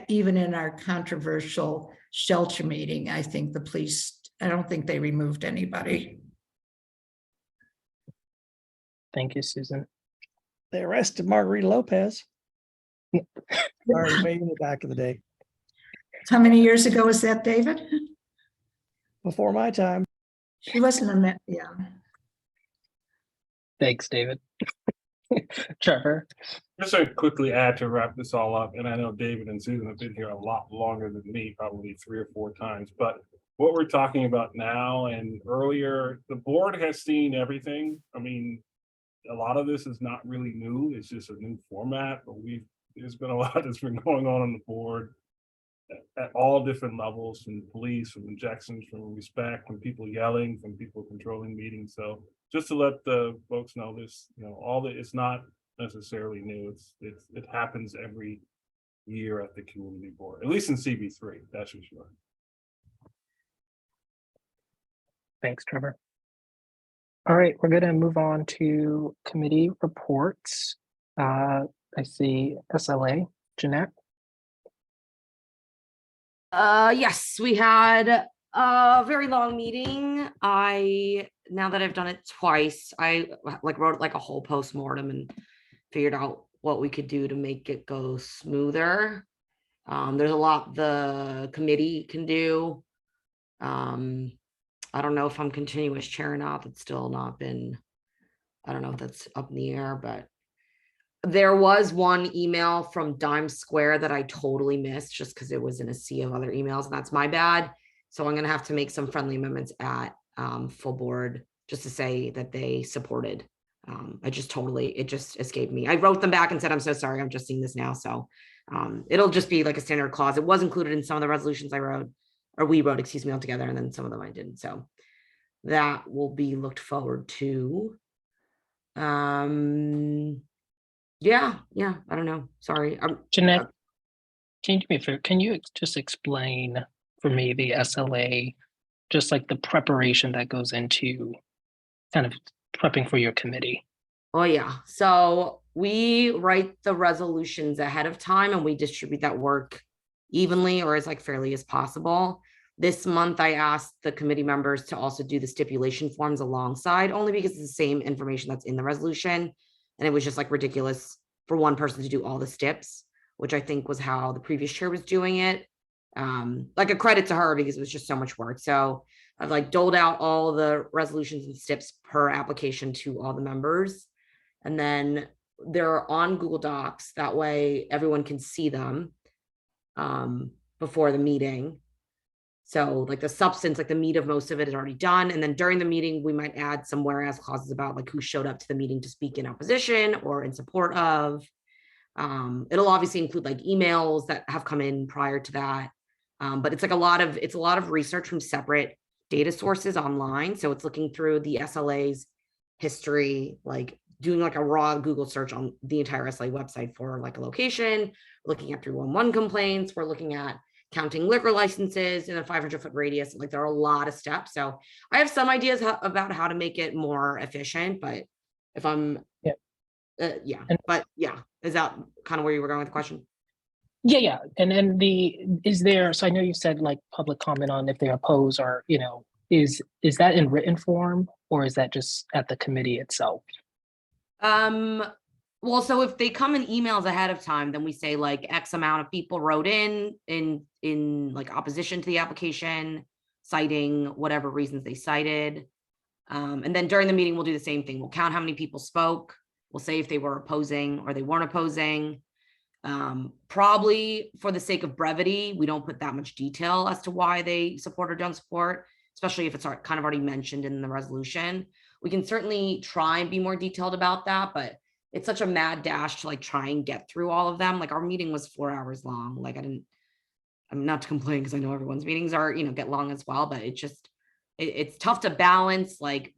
even in our controversial shelter meeting, I think the police, I don't think they removed anybody. Thank you, Susan. They arrested Margarita Lopez. Sorry, way in the back of the day. How many years ago was that, David? Before my time. She wasn't a man, yeah. Thanks, David. Trevor. Just to quickly add to wrap this all up, and I know David and Susan have been here a lot longer than me, probably 3 or 4 times, but what we're talking about now and earlier, the board has seen everything. I mean, a lot of this is not really new. It's just a new format, but there's been a lot that's been going on the board at all different levels, from police, from objections, from respect, from people yelling, from people controlling meetings. So just to let the folks know this, it's not necessarily new. It happens every year at the community board, at least in CB3, that's for sure. Thanks, Trevor. All right, we're going to move on to committee reports. I see SLA, Jeanette. Yes, we had a very long meeting. Now that I've done it twice, I wrote like a whole postmortem and figured out what we could do to make it go smoother. There's a lot the committee can do. I don't know if I'm continuous chair or not. That's still not been, I don't know if that's up in the air, but there was one email from Dime Square that I totally missed just because it was in a sea of other emails, and that's my bad. So I'm going to have to make some friendly amendments at full board just to say that they supported. It just escaped me. I wrote them back and said, I'm so sorry, I'm just seeing this now. So it'll just be like a standard clause. It was included in some of the resolutions I wrote, or we wrote, excuse me, altogether, and then some of them I didn't. So that will be looked forward to. Yeah, I don't know. Sorry. Jeanette, can you do me a favor? Can you just explain for me the SLA, just like the preparation that goes into kind of prepping for your committee? Oh yeah. So we write the resolutions ahead of time and we distribute that work evenly or as like fairly as possible. This month, I asked the committee members to also do the stipulation forms alongside, only because it's the same information that's in the resolution. And it was just like ridiculous for one person to do all the steps, which I think was how the previous chair was doing it. Like a credit to her because it was just so much work. So I've like doled out all the resolutions and steps per application to all the members. And then they're on Google Docs. That way everyone can see them before the meeting. So like the substance, like the meat of most of it is already done. And then during the meeting, we might add some whereas clauses about like who showed up to the meeting to speak in opposition or in support of. It'll obviously include like emails that have come in prior to that. But it's like a lot of research from separate data sources online. So it's looking through the SLA's history, like doing like a raw Google search on the entire SLA website for like a location, looking at 311 complaints. We're looking at counting liquor licenses in a 500-foot radius. Like there are a lot of steps. So I have some ideas about how to make it more efficient, but if I'm, but yeah, is that kind of where you were going with the question? Yeah. And then so I know you said like public comment on if they oppose or, is that in written form or is that just at the committee itself? Well, so if they come in emails ahead of time, then we say like X amount of people wrote in like opposition to the application, citing whatever reasons they cited. And then during the meeting, we'll do the same thing. We'll count how many people spoke. We'll say if they were opposing or they weren't opposing. Probably for the sake of brevity, we don't put that much detail as to why they support or don't support, especially if it's kind of already mentioned in the resolution. We can certainly try and be more detailed about that, but it's such a mad dash to like try and get through all of them. Like our meeting was 4 hours long. Like I'm not to complain because I know everyone's meetings are, get long as well, but it's tough to balance like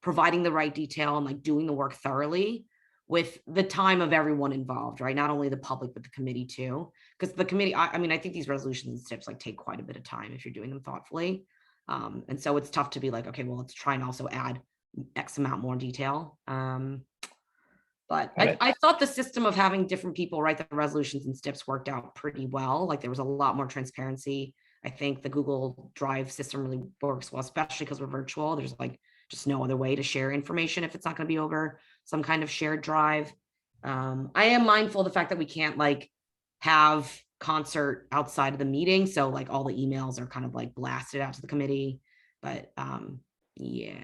providing the right detail and like doing the work thoroughly with the time of everyone involved, right? Not only the public, but the committee too. Because the committee, I think these resolutions and steps like take quite a bit of time if you're doing them thoughtfully. And so it's tough to be like, okay, well, let's try and also add X amount more detail. But I thought the system of having different people write the resolutions and steps worked out pretty well. Like there was a lot more transparency. I think the Google Drive system really works well, especially because we're virtual. There's like just no other way to share information if it's not going to be over some kind of shared drive. I am mindful of the fact that we can't like have concert outside of the meeting. So like all the emails are kind of like blasted out to the committee. But yeah.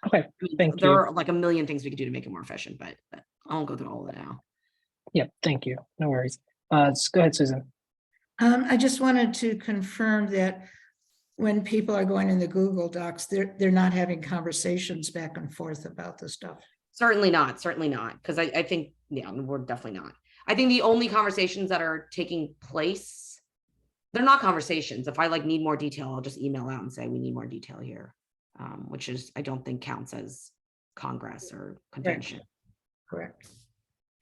Okay, thank you. There are like a million things we could do to make it more efficient, but I won't go through all of it now. Yeah, thank you. No worries. Go ahead, Susan. I just wanted to confirm that when people are going in the Google Docs, they're not having conversations back and forth about the stuff. Certainly not, because I think, yeah, we're definitely not. I think the only conversations that are taking place, they're not conversations. If I like need more detail, I'll just email out and say, we need more detail here, which is, I don't think counts as Congress or convention. Correct.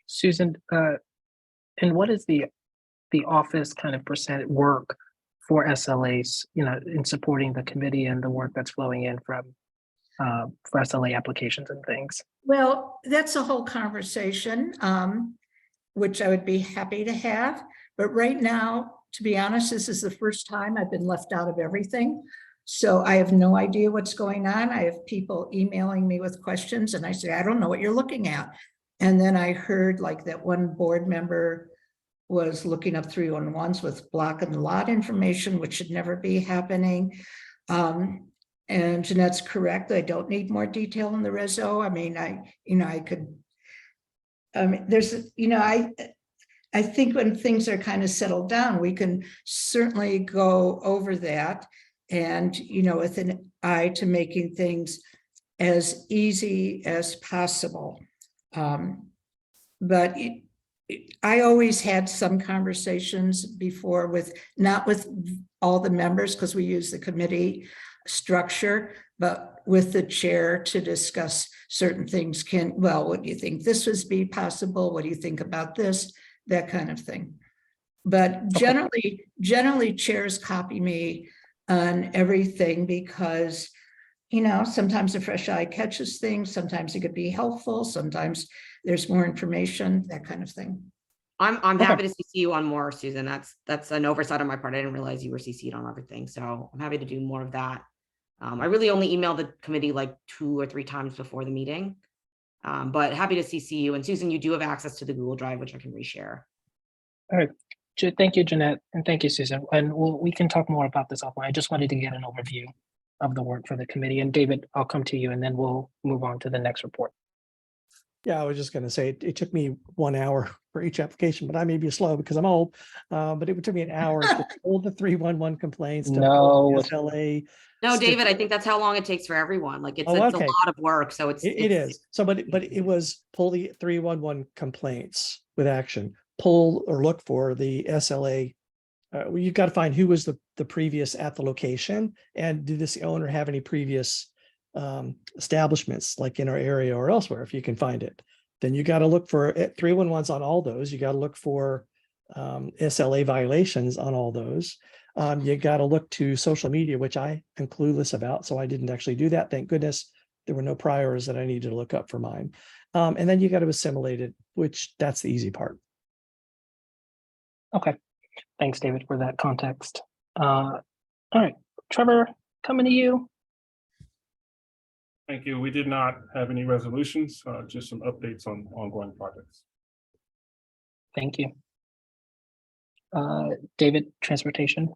Susan, and what is the office kind of percent work for SLAs, you know, in supporting the committee and the work that's flowing in from for SLA applications and things? Well, that's a whole conversation, which I would be happy to have. But right now, to be honest, this is the first time I've been left out of everything. So I have no idea what's going on. I have people emailing me with questions and I say, I don't know what you're looking at. And then I heard like that one board member was looking up 311s with block and lot information, which should never be happening. And Jeanette's correct. I don't need more detail in the reso. I mean, I could, there's, I think when things are kind of settled down, we can certainly go over that and, with an eye to making things as easy as possible. But I always had some conversations before with, not with all the members, because we use the committee structure, but with the chair to discuss certain things. What do you think this would be possible? What do you think about this? That kind of thing. But generally chairs copy me on everything because, sometimes a fresh eye catches things. Sometimes it could be helpful. Sometimes there's more information, that kind of thing. I'm happy to CC you on more, Susan. That's an oversight on my part. I didn't realize you were CC'd on everything. So I'm happy to do more of that. I really only emailed the committee like 2 or 3 times before the meeting. But happy to CC you. And Susan, you do have access to the Google Drive, which I can reshare. All right. Thank you, Jeanette. And thank you, Susan. And we can talk more about this offline. I just wanted to get an overview of the work for the committee. And David, I'll come to you and then we'll move on to the next report. Yeah, I was just going to say it took me 1 hour for each application, but I may be slow because I'm old. But it took me an hour to pull the 311 complaints. To pull the SLA. No, David, I think that's how long it takes for everyone. Like it's a lot of work. So it is. So, but it was pull the 311 complaints with action, pull or look for the SLA. You've got to find who was the previous at the location, and did this owner have any previous establishments like in our area or elsewhere. If you can find it, then you got to look for 311s on all those. You got to look for SLA violations on all those. You got to look to social media, which I am clueless about, so I didn't actually do that. Thank goodness there were no priors that I needed to look up for mine. And then you got to assimilate it, which that's the easy part. Okay, thanks, David, for that context. All right, Trevor, coming to you. Thank you. We did not have any resolutions, just some updates on ongoing projects. Thank you. David, transportation.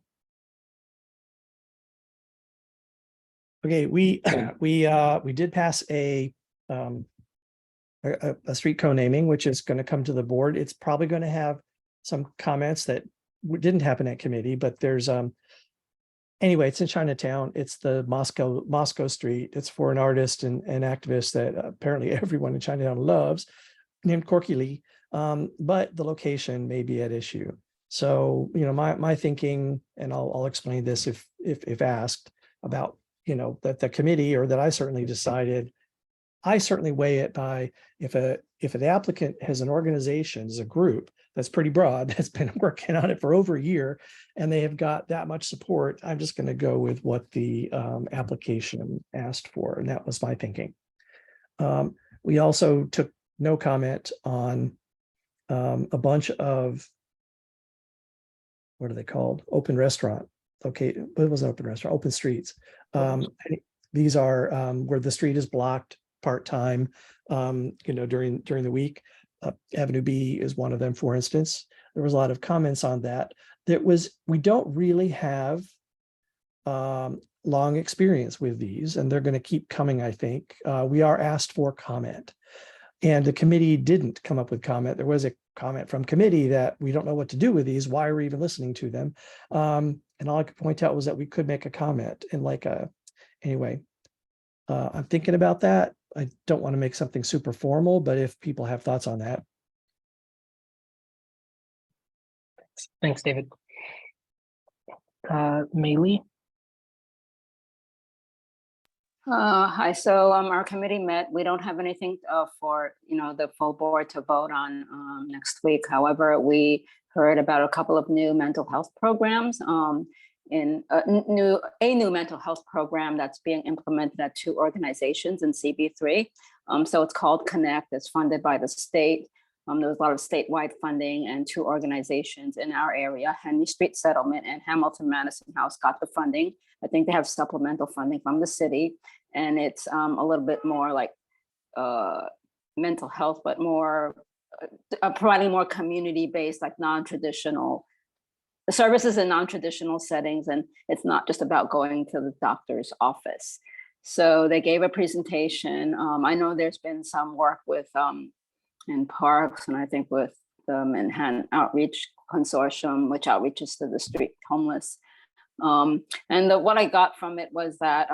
Okay, we did pass a street co-naming, which is going to come to the board. It's probably going to have some comments that didn't happen at committee, but there's anyway, it's in Chinatown. It's the Moscow Street. It's for an artist and activist that apparently everyone in Chinatown loves, named Corky Lee. But the location may be at issue. So, my thinking, and I'll explain this if asked about, that the committee, or that I certainly decided, I certainly weigh it by if an applicant has an organization, as a group that's pretty broad, that's been working on it for over a year, and they have got that much support, I'm just going to go with what the application asked for. And that was my thinking. We also took no comment on a bunch of, what are they called? Open restaurant. Okay, it was an open restaurant, open streets. These are where the street is blocked part-time, during the week. Avenue B is one of them, for instance. There was a lot of comments on that. We don't really have long experience with these, and they're going to keep coming, I think. We are asked for comment, and the committee didn't come up with comment. There was comment from committee that we don't know what to do with these. Why are we even listening to them? And all I could point out was that we could make a comment in like anyway, I'm thinking about that. I don't want to make something super formal, but if people have thoughts on that. Thanks, David. Maylee? Hi, so our committee met. We don't have anything for, the full board to vote on next week. However, we heard about a couple of new mental health programs, in a new mental health program that's being implemented at 2 organizations in CB3. So it's called Connect. It's funded by the state. There was a lot of statewide funding, and 2 organizations in our area, Henry Street Settlement and Hamilton Madison House, got the funding. I think they have supplemental funding from the city, and it's a little bit more like mental health, but more providing more community-based, like non-traditional services in non-traditional settings. And it's not just about going to the doctor's office. So they gave a presentation. I know there's been some work with in parks, and I think with the Manhattan Outreach Consortium, which outreaches to the street homeless. And what I got from it was that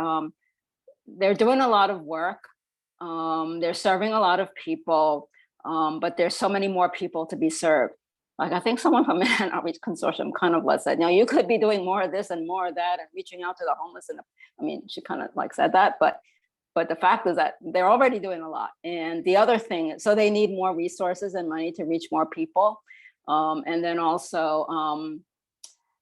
they're doing a lot of work. They're serving a lot of people, but there's so many more people to be served. Like, I think someone from Manhattan Outreach Consortium kind of said, you could be doing more of this and more of that and reaching out to the homeless. And I mean, she kind of said that, but the fact is that they're already doing a lot. And the other thing, so they need more resources and money to reach more people. And then also,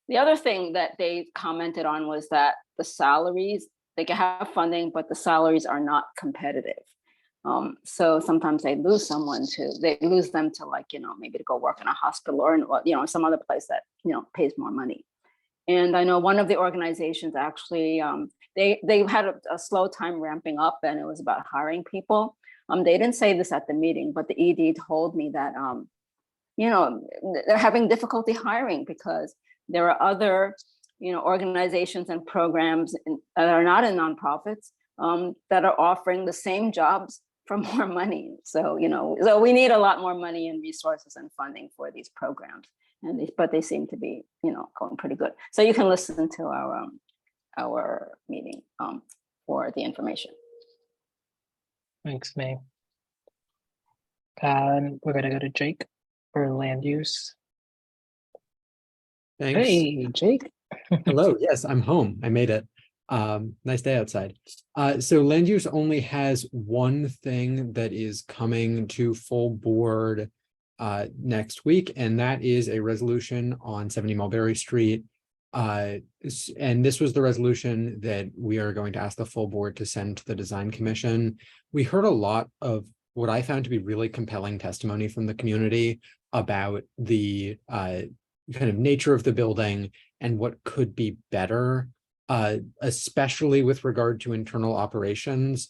the other thing that they commented on was that the salaries, they can have funding, but the salaries are not competitive. So sometimes they lose them to maybe to go work in a hospital or, some other place that, pays more money. And I know one of the organizations actually, they had a slow time ramping up, and it was about hiring people. They didn't say this at the meeting, but the ED told me that, they're having difficulty hiring because there are other, organizations and programs that are not in nonprofits that are offering the same jobs for more money. So, so we need a lot more money and resources and funding for these programs. But they seem to be, going pretty good. So you can listen to our meeting for the information. Thanks, May. We're gonna go to Jake for land use. Thanks. Hey, Jake. Hello. Yes, I'm home. I made it. Nice day outside. So land use only has one thing that is coming to full board next week, and that is a resolution on 70 Mulberry Street. And this was the resolution that we are going to ask the full board to send to the design commission. We heard a lot of what I found to be really compelling testimony from the community about the kind of nature of the building and what could be better, especially with regard to internal operations.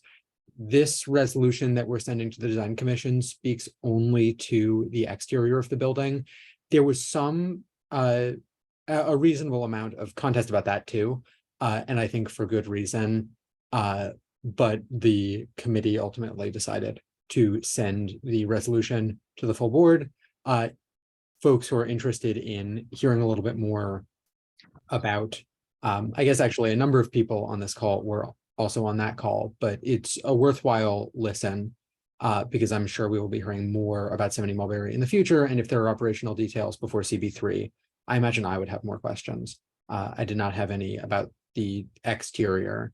This resolution that we're sending to the design commission speaks only to the exterior of the building. There was some a reasonable amount of contest about that too, and I think for good reason. But the committee ultimately decided to send the resolution to the full board. Folks who are interested in hearing a little bit more about, I guess actually a number of people on this call were also on that call, but it's a worthwhile listen because I'm sure we will be hearing more about 70 Mulberry in the future. And if there are operational details before CB3, I imagine I would have more questions. I did not have any about the exterior,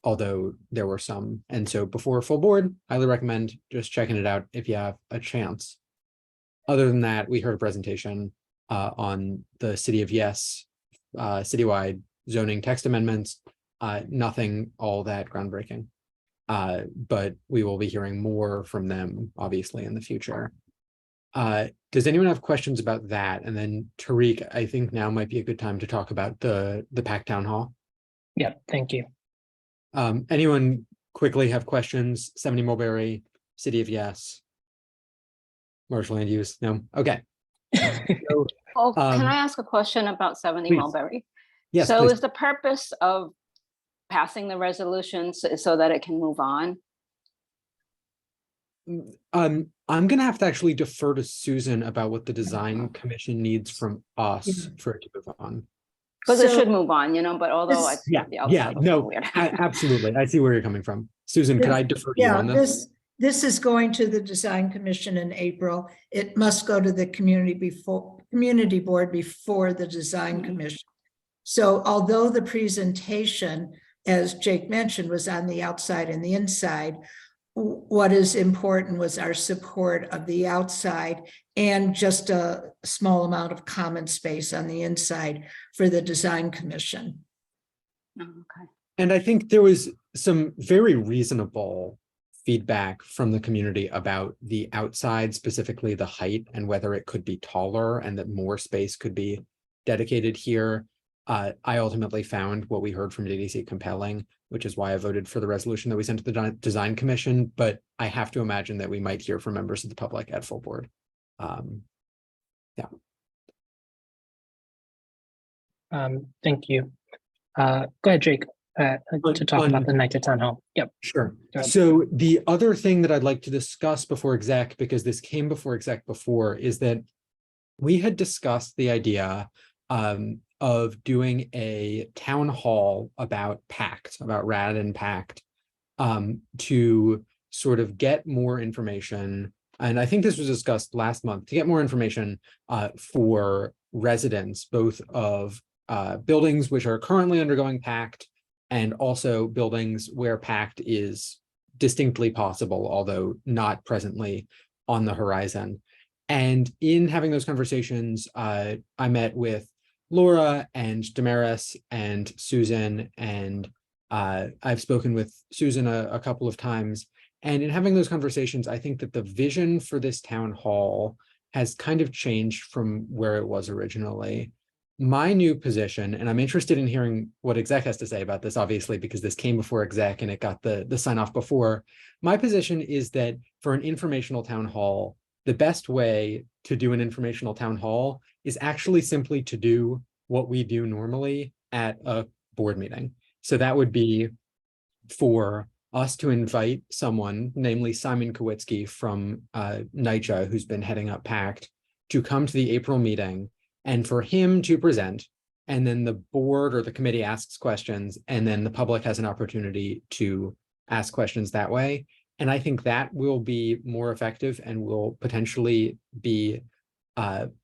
although there were some. And so before full board, highly recommend just checking it out if you have a chance. Other than that, we heard a presentation on the City of Yes citywide zoning text amendments. Nothing all that groundbreaking, but we will be hearing more from them, obviously, in the future. Does anyone have questions about that? And then Tariq, I think now might be a good time to talk about the PAC Town Hall. Yeah, thank you. Anyone quickly have questions? 70 Mulberry, City of Yes, Marshall Land Use? No? Okay. So, Well, can I ask a question about 70 please. Mulberry? Yes, So please. is the purpose of passing the resolution so that it can move on? I'm gonna have to actually defer to Susan about what the design commission needs from us for it to move on. Because it So should move on, but although I this- think the outside looks No, weird. absolutely. I see where you're coming from. Susan, could I defer to you Yeah, on this? this is going to the design commission in April. It must go to the community board before the design commission. So although the presentation, as Jake mentioned, was on the outside and the inside, what is important was our support of the outside and just a small amount of common space on the inside for the design commission. Oh, okay. And I think there was some very reasonable feedback from the community about the outside, specifically the height and whether it could be taller and that more space could be dedicated here. I ultimately found what we heard from DDC compelling, which is why I voted for the resolution that we sent to the design commission, but I have to imagine that we might hear from members of the public at full board. Thank you. Go ahead, Jake, to talk about the NYCHA town hall. Yep. Sure. Go ahead. So the other thing that I'd like to discuss before exec, because this came before exec before, is that we had discussed the idea of doing a town hall about PACT, about RAD and PACT, to sort of get more information. And I think this was discussed last month, to get more information for residents, both of buildings which are currently undergoing PACT and also buildings where PACT is distinctly possible, although not presently on the horizon. And in having those conversations, I met with Laura and Damaris and Susan, and I've spoken with Susan a couple of times. And in having those conversations, I think that the vision for this town hall has kind of changed from where it was originally. My new position, and I'm interested in hearing what exec has to say about this, obviously, because this came before exec and it got the sign off before. My position is that for an informational town hall, the best way to do an informational town hall is actually simply to do what we do normally at a board meeting. So that would be for us to invite someone, namely Simon Kowitsky from NYCHA, who's been heading up PACT, to come to the April meeting and for him to present, and then the board or the committee asks questions, and then the public has an opportunity to ask questions that way. And I think that will be more effective and will potentially be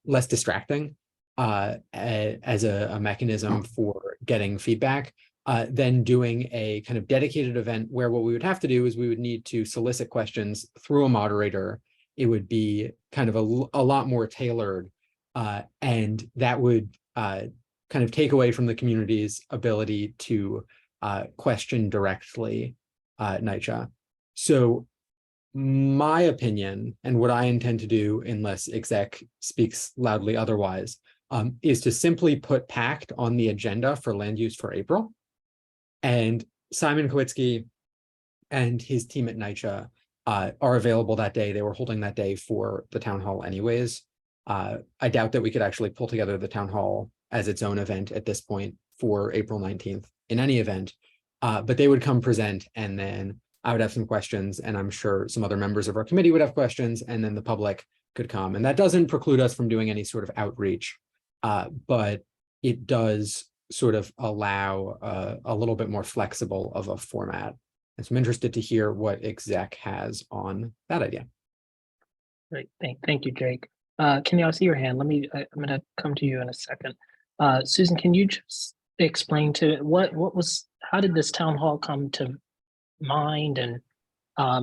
less distracting as a mechanism for getting feedback than doing a kind of dedicated event where what we would have to do is we would need to solicit questions through a moderator. It would be kind of a lot more tailored, and that would kind of take away from the community's ability to question directly NYCHA. So my opinion, and what I intend to do, unless exec speaks loudly otherwise, is to simply put PACT on the agenda for land use for April. And Simon Kowitsky and his team at NYCHA are available that day. They were holding that day for the town hall anyways. I doubt that we could actually pull together the town hall as its own event at this point for April 19th in any event, but they would come present, and then I would have some questions, and I'm sure some other members of our committee would have questions, and then the public could come. And that doesn't preclude us from doing any sort of outreach, but it does sort of allow a little bit more flexible of a format. And so I'm interested to hear what exec has on that idea. Great, thank you, Jake. Can you all see your hand? I'm gonna come to you in a second. Susan, can you just explain to how did this town hall come to mind, and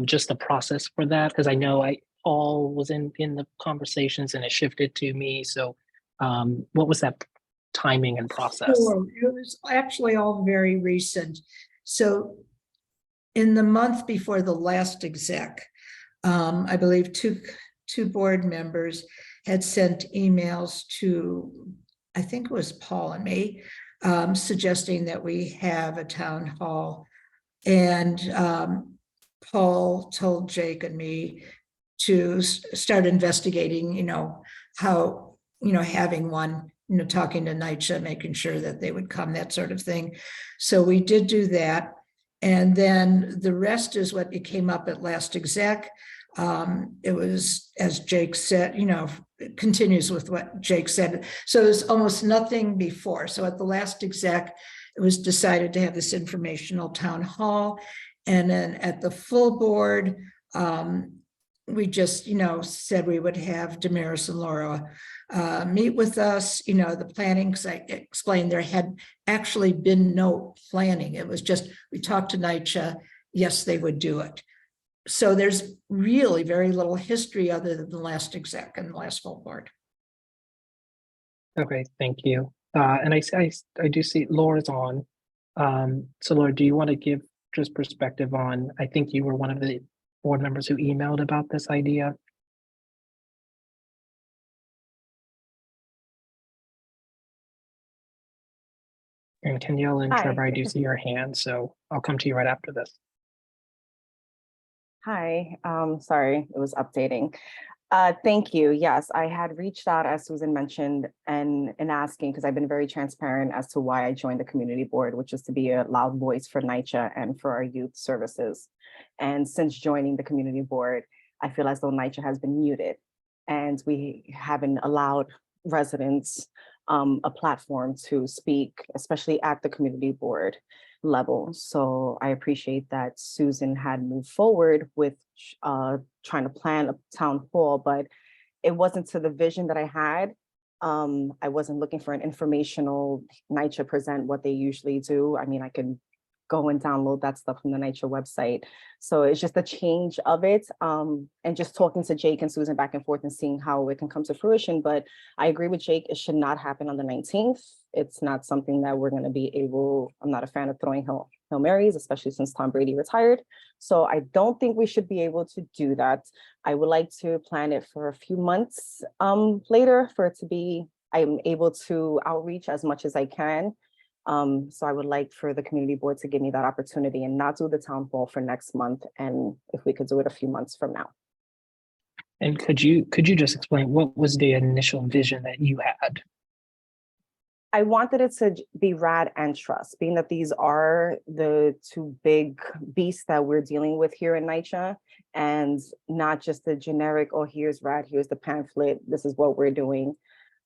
just the process for that? Because I know Paul was in the conversations and it shifted to me. So what was that timing and process? Sure. It was actually all very recent. So in the month before the last exec, I believe two board members had sent emails to, I think it was Paul and me, suggesting that we have a town hall. And Paul told Jake and me to start investigating, how, having one, talking to NYCHA, making sure that they would come, that sort of thing. So we did do that. And then the rest is what it came up at last exec. It was, as Jake said, it continues with what Jake said. So there's almost nothing before. So at the last exec, it was decided to have this informational town hall. And then at the full board, we just, said we would have Damaris and Laura meet with us, the planning, because I explained there had actually been no planning. It was just, we talked to NYCHA, yes, they would do it. So there's really very little history other than the last exec and the last full board. Okay, thank you. And I do see Laura's on. So Laura, do you want to give just perspective on, I think you were one of the board members who emailed about this idea. And Kenyella and Hi. Trevor, I do see your hand, so I'll come to you right after this. Hi, sorry, it was updating. Thank you. Yes, I had reached out, as Susan mentioned, and asking, because I've been very transparent as to why I joined the community board, which is to be a loud voice for NYCHA and for our youth services. And since joining the community board, I feel as though NYCHA has been muted and we haven't allowed residents a platform to speak, especially at the community board level. So I appreciate that Susan had moved forward with trying to plan a town hall, but it wasn't to the vision that I had. I wasn't looking for an informational NYCHA present what they usually do. I mean, I can go and download that stuff from the NYCHA website. So it's just a change of it, and just talking to Jake and Susan back and forth and seeing how it can come to fruition. But I agree with Jake, it should not happen on the 19th. It's not something that we're going to be able, I'm not a fan of throwing Hail Marys, especially since Tom Brady retired. So I don't think we should be able to do that. I would like to plan it for a few months later for it to be, I'm able to outreach as much as I can. So I would like for the community board to give me that opportunity and not do the town hall for next month. And if we could do it a few months from now. And could you just explain what was the initial vision that you had? I wanted it to be RAD and trust, being that these are the two big beasts that we're dealing with here in NYCHA, and not just the generic, oh, here's RAD, here's the pamphlet, this is what we're doing.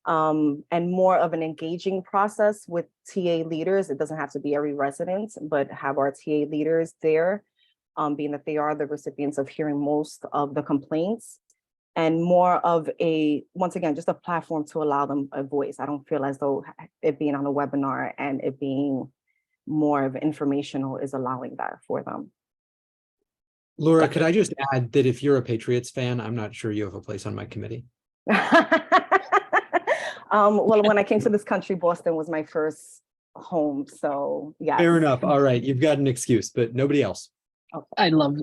And more of an engaging process with TA leaders. It doesn't have to be every resident, but have our TA leaders there, being that they are the recipients of hearing most of the complaints, and more of a, once again, just a platform to allow them a voice. I don't feel as though it being on a webinar and it being more of informational is allowing that for them. Laura, could I just add that if you're a Patriots fan, I'm not sure you have a place on my committee. Well, when I came to this country, Boston was my first home. So yeah. Fair enough. All right. You've got an excuse, but nobody else. Okay. I love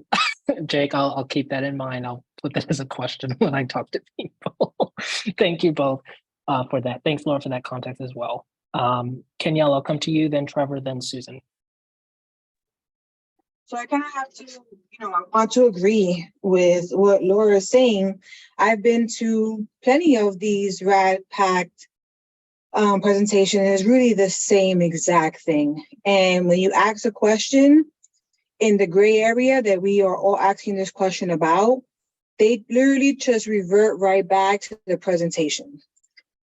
Jake. I'll keep that in mind. I'll put that as a question when I talk to people. Thank you both for that. Thanks, Laura, for that context as well. Kenyella, I'll come to you, then Trevor, then Susan. So I kind of have to, I want to agree with what Laura is saying. I've been to plenty of these RAD Pact presentations. It's really the same exact thing. And when you ask a question in the gray area that we are all asking this question about, they literally just revert right back to the presentation.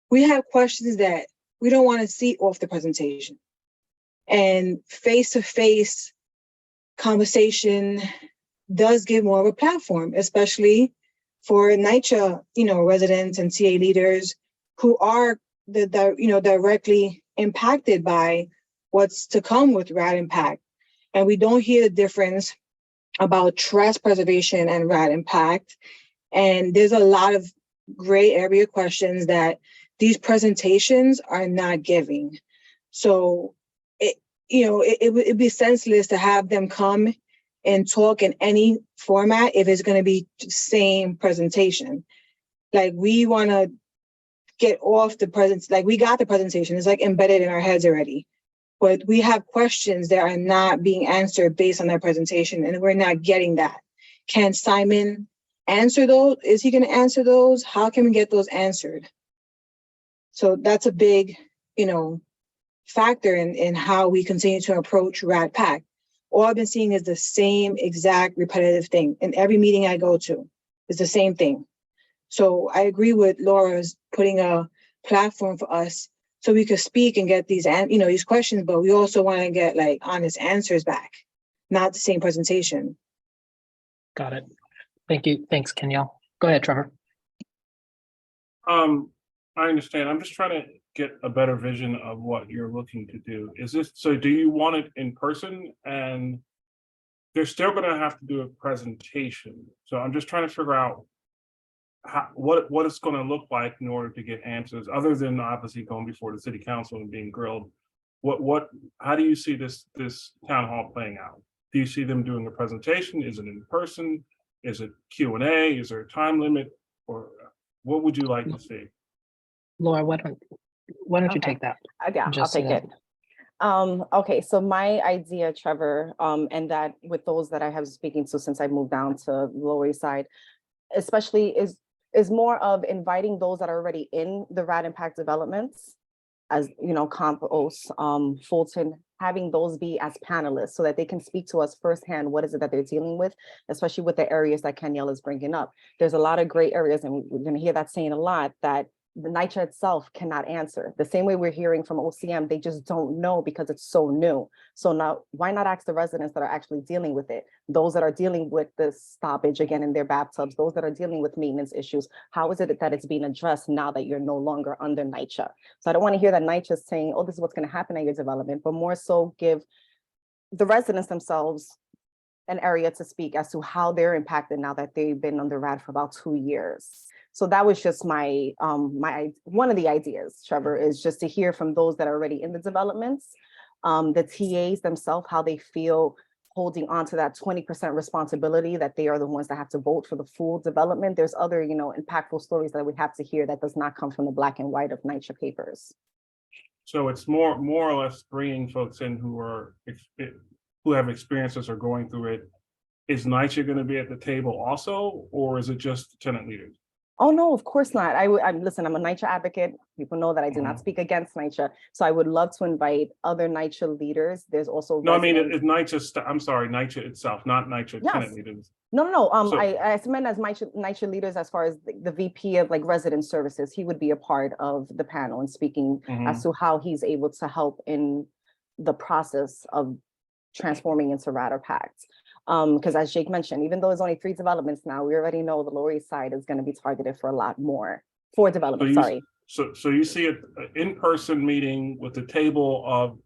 We have questions that we don't want to see off the presentation. And face-to-face conversation does give more of a platform, especially for NYCHA, residents and TA leaders who are directly impacted by what's to come with RAD Impact. And we don't hear the difference about trust preservation and RAD Impact. And there's a lot of gray area questions that these presentations are not giving. So it'd be senseless to have them come and talk in any format if it's going to be the same presentation. Like, we want to get off the we got the presentation. It's like embedded in our heads already. But we have questions that are not being answered based on that presentation, and we're not getting that. Can Simon answer those? Is he going to answer those? How can we get those answered? So that's a big, factor in how we continue to approach RAD Pact. All I've been seeing is the same exact repetitive thing in every meeting I go to. It's the same thing. So I agree with Laura's putting a platform for us so we could speak and get these, these questions, but we also want to get like honest answers back, not the same presentation. Got it. Thank you. Thanks, Kenyal. Go ahead, Trevor. I understand. I'm just trying to get a better vision of what you're looking to do. Is this, so do you want it in person? And they're still gonna have to do a presentation. So I'm just trying to figure out what it's gonna look like in order to get answers, other than obviously going before the city council and being grilled. How do you see this town hall playing out? Do you see them doing a presentation? Is it in person? Is it Q&A? Is there a time limit? Or what would you like to see? Laura, why don't you Okay. take that? Yeah, I'll Just, take it. Okay, so my idea, Trevor, and that with those that I have speaking to since I moved down to Lower East Side, especially is more of inviting those that are already in the RAD impact developments, as you know, Campos, Fulton, having those be as panelists so that they can speak to us firsthand. What is it that they're dealing with, especially with the areas that Kenyal is bringing up? There's a lot of gray areas, and we're going to hear that saying a lot, that the NYCHA itself cannot answer. The same way we're hearing from OCM, they just don't know because it's so new. So now, why not ask the residents that are actually dealing with it? Those that are dealing with the stoppage again in their bathtubs, those that are dealing with maintenance issues. How is it that it's being addressed now that you're no longer under NYCHA? So I don't want to hear that NYCHA is saying, oh, this is what's going to happen at your development, but more so give the residents themselves an area to speak as to how they're impacted now that they've been under RAD for about 2 years. So that was just my one of the ideas, Trevor, is just to hear from those that are already in the developments, the TAs themselves, how they feel holding on to that 20% responsibility, that they are the ones that have to vote for the full development. There's other, impactful stories that we have to hear that does not come from the black and white of NYCHA papers. So it's more or less bringing folks in who have experiences or going through it. Is NYCHA going to be at the table also, or is it just tenant leaders? Oh, no, of course not. Listen, I'm a NYCHA advocate. People know that I do not speak against NYCHA. So I would love to invite other NYCHA leaders. There's also— No, I mean, it's NYCHA, I'm sorry, NYCHA itself, not NYCHA tenant leaders. No. So- I meant as NYCHA leaders, as far as the VP of like resident services, he would be a part of the panel and speaking as to how he's able to help in the process of transforming into RAD or PACT. Because as Jake mentioned, even though there's only 3 developments now, we already know the Lower East Side is going to be targeted for a lot more, 4 developments, So you see an in-person meeting with the table of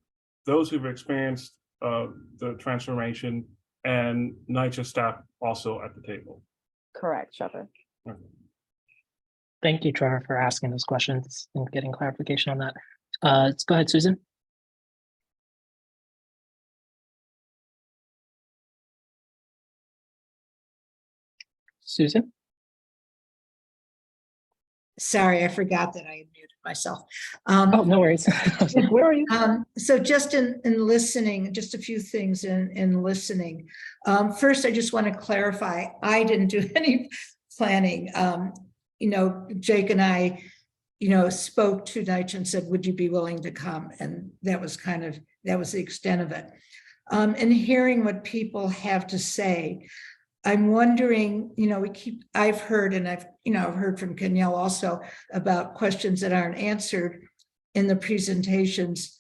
those who've experienced the transformation and NYCHA staff also at the table. Correct, Trevor. Okay. Thank you, Trevor, for asking those questions and getting clarification on that. Let's go ahead, Susan. Susan? Sorry, I forgot that I had muted myself. Oh, no worries. Where are you? So just in listening, just a few things in listening. First, I just want to clarify, I didn't do any planning. Jake and I, spoke to NYCHA and said, would you be willing to come? And that was the extent of it. And hearing what people have to say, I'm wondering, I've heard, and I've heard from Kenyal also about questions that aren't answered in the presentations.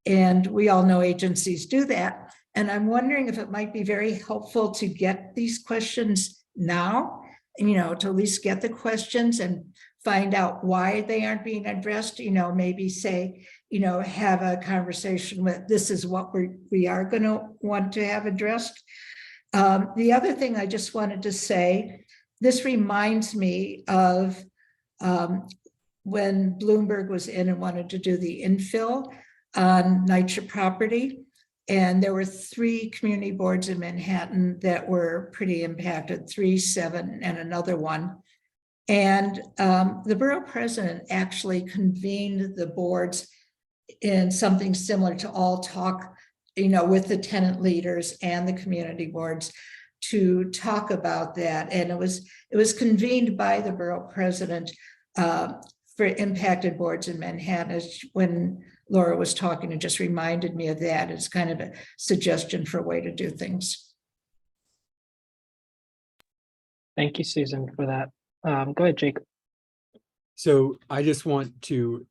And we all know agencies do that. And I'm wondering if it might be very helpful to get these questions now, to at least get the questions and find out why they aren't being addressed, maybe say, have a conversation with, this is what we are going to want to have addressed. The other thing I just wanted to say, this reminds me of when Bloomberg was in and wanted to do the infill on NYCHA property. And there were 3 community boards in Manhattan that were pretty impacted, 3, 7, and another one. And the borough president actually convened the boards in something similar to all talk, with the tenant leaders and the community boards to talk about that. And it was convened by the borough president for impacted boards in Manhattan. When Laura was talking, it just reminded me of that. It's kind of a suggestion for a way to do things. Thank you, Susan, for that. Go ahead, Jake. So I just want to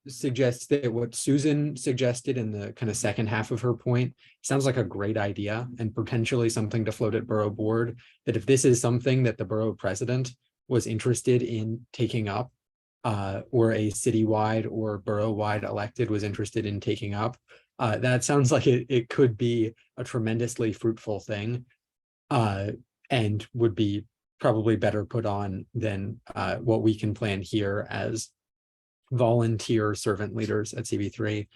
suggest that what Susan suggested in the kind of second half of her point sounds like a great idea and potentially something to float at borough board, that if this is something that the borough president was interested in taking up, or a citywide or borough-wide elected was interested in taking up, that sounds like it could be a tremendously fruitful thing, and would be probably better put on than what we can plan here as volunteer servant leaders at CB3.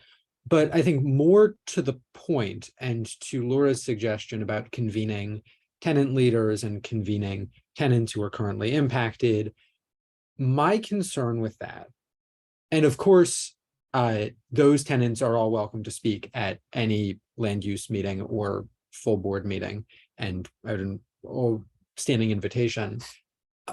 But I think more to the point, and to Laura's suggestion about convening tenant leaders and convening tenants who are currently impacted, my concern with that, and of course, those tenants are all welcome to speak at any land use meeting or full board meeting and standing invitation.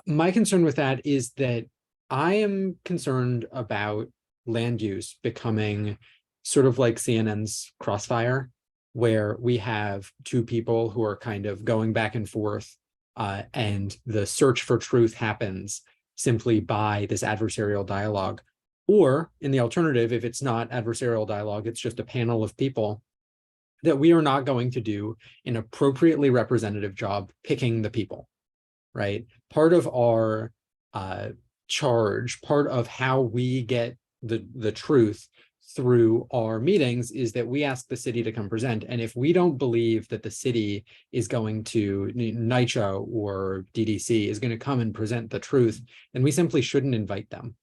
My concern with that is that I am concerned about land use becoming sort of like CNN's Crossfire, where we have two people who are kind of going back and forth, and the search for truth happens simply by this adversarial dialogue. Or in the alternative, if it's not adversarial dialogue, it's just a panel of people, that we are not going to do an appropriately representative job picking the people, right? Part of our charge, part of how we get the truth through our meetings is that we ask the city to come present. And if we don't believe that the city is going to, NYCHA or DDC is going to come and present the truth, then we simply shouldn't invite them,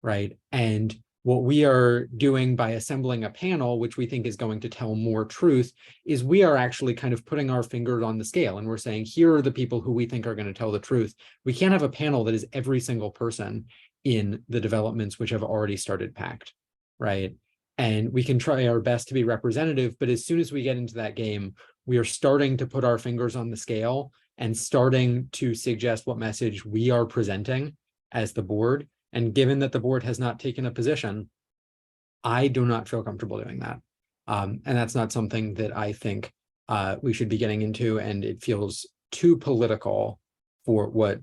right? And what we are doing by assembling a panel, which we think is going to tell more truth, is we are actually kind of putting our finger on the scale and we're saying, here are the people who we think are going to tell the truth. We can't have a panel that is every single person in the developments which have already started packed, right? And we can try our best to be representative, but as soon as we get into that game, we are starting to put our fingers on the scale and starting to suggest what message we are presenting as the board. And given that the board has not taken a position, I do not feel comfortable doing that. And that's not something that I think we should be getting into, and it feels too political for what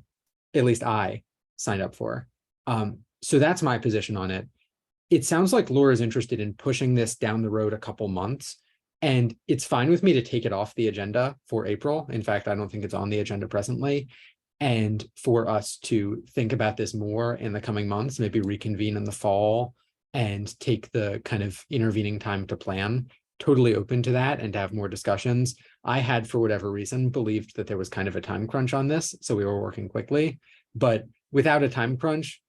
at least I signed up for. So that's my position on it. It sounds like Laura's interested in pushing this down the road a couple months, and it's fine with me to take it off the agenda for April. In fact, I don't think it's on the agenda presently. And for us to think about this more in the coming months, maybe reconvene in the fall and take the kind of intervening time to plan. Totally open to that and to have more discussions. I had, for whatever reason, believed that there was kind of a time crunch on this, so we were working quickly. But without a time crunch,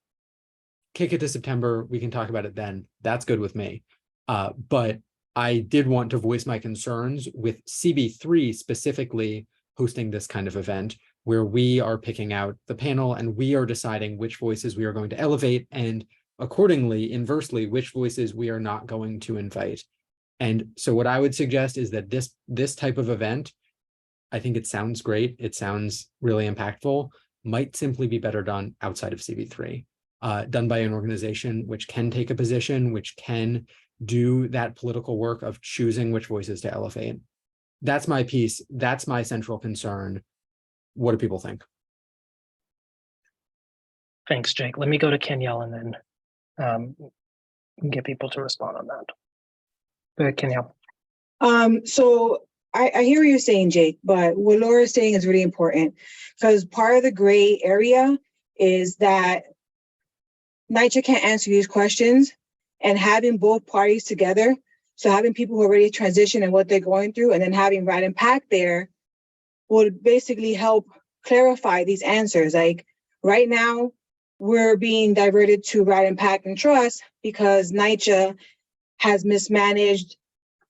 kick it to September, we can talk about it then. That's good with me. But I did want to voice my concerns with CB3 specifically hosting this kind of event, where we are picking out the panel and we are deciding which voices we are going to elevate, and accordingly, inversely, which voices we are not going to invite. And so what I would suggest is that this type of event, I think it sounds great, it sounds really impactful, might simply be better done outside of CB3, done by an organization which can take a position, which can do that political work of choosing which voices to elevate. That's my piece. That's my central concern. What do people think? Thanks, Jake. Let me go to Kenyelle and then get people to respond on that. Go ahead, Kenyelle. So I hear what you're saying, Jake, but what Laura's saying is really important, because part of the gray area is that NYCHA can't answer these questions, and having both parties together, so having people who are already transitioned and what they're going through, and then having Rad and PAC there would basically help clarify these answers. Like right now, we're being diverted to Rad and PAC and Trust because NYCHA has mismanaged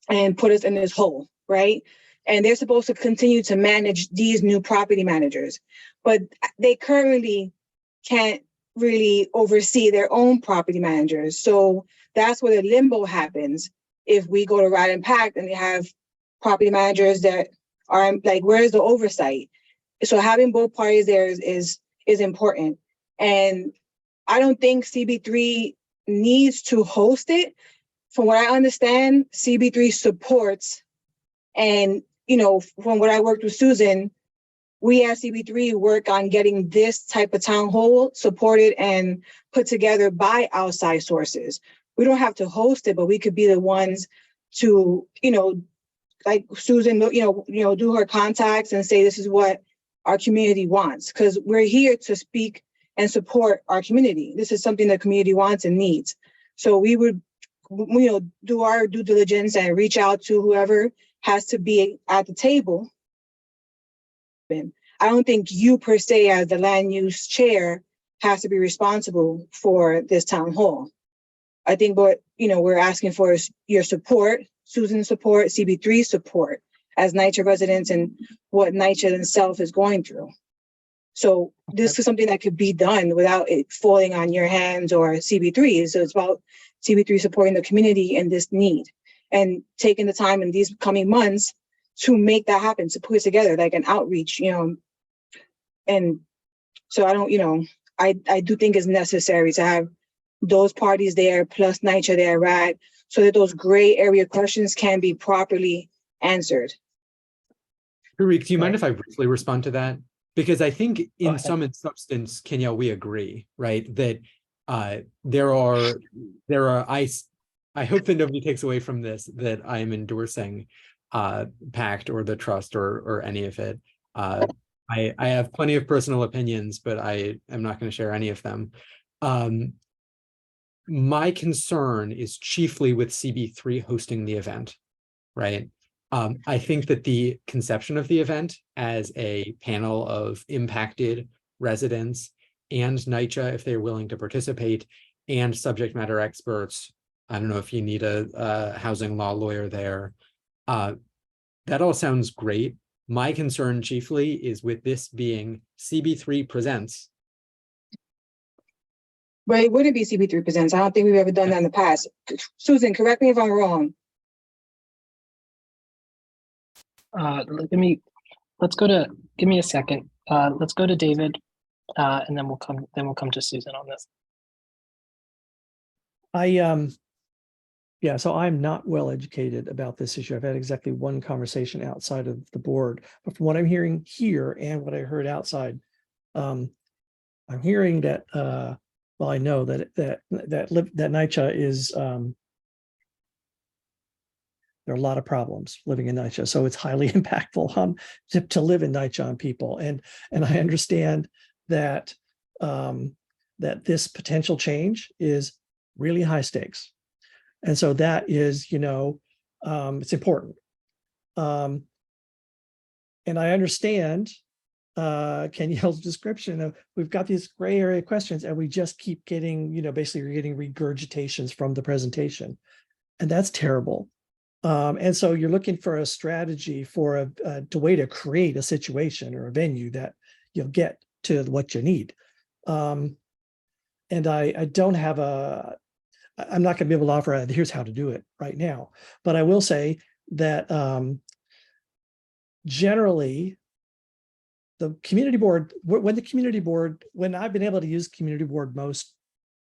and put us in this hole, right? And they're supposed to continue to manage these new property managers, but they currently can't really oversee their own property managers. So that's where the limbo happens. If we go to Rad and PAC and they have property managers that are like, where's the oversight? So having both parties there is important. And I don't think CB3 needs to host it. From what I understand, CB3 supports, and from what I worked with Susan, we at CB3 work on getting this type of town hall supported and put together by outside sources. We don't have to host it, but we could be the ones to, like Susan, do her contacts and say, this is what our community wants, because we're here to speak and support our community. This is something the community wants and needs. So we would, do our due diligence and reach out to whoever has to be at the table. I don't think you per se as the land use chair has to be responsible for this town hall. I think what, we're asking for is your support, Susan's support, CB3 support as NYCHA residents and what NYCHA itself is going through. So this is something that could be done without it falling on your hands or CB3. So it's about CB3 supporting the community in this need and taking the time in these coming months to make that happen, to put it together like an outreach, and so I don't, I do think it's necessary to have those parties there plus NYCHA there, right? So that those gray area questions can be properly answered. Tariq, do you mind if I briefly respond to that? Because I think Go in ahead. sum and substance, Kenya, we agree, right? That there are, I hope that nobody takes away from this that I am endorsing PACT or the trust or any of it. I have plenty of personal opinions, but I am not going to share any of them. My concern is chiefly with CB3 hosting the event, right? I think that the conception of the event as a panel of impacted residents and NYCHA, if they're willing to participate, and subject matter experts, I don't know if you need a housing law lawyer there, that all sounds great. My concern chiefly is with this being CB3 presents. But it wouldn't be CB3 presents. I don't think we've ever done that in the past. Susan, correct me if I'm wrong. Give me a second. Let's go to David, and then we'll come to Susan on this. Yeah, so I'm not well educated about this issue. I've had exactly one conversation outside of the board, but from what I'm hearing here and what I heard outside, I'm hearing that well, I know that NYCHA is there are a lot of problems living in NYCHA, so it's highly impactful to live in NYCHA on people, and I understand that that this potential change is really high stakes. And so that is, it's important. And I understand Kenyel's description of we've got these gray area questions and we just keep getting, basically you're getting regurgitations from the presentation. And that's terrible. And so you're looking for a strategy for a way to create a situation or a venue that you'll get to what you need. And I don't have I'm not going to be able to offer here's how to do it right now, but I will say that generally the community board, when I've been able to use community board most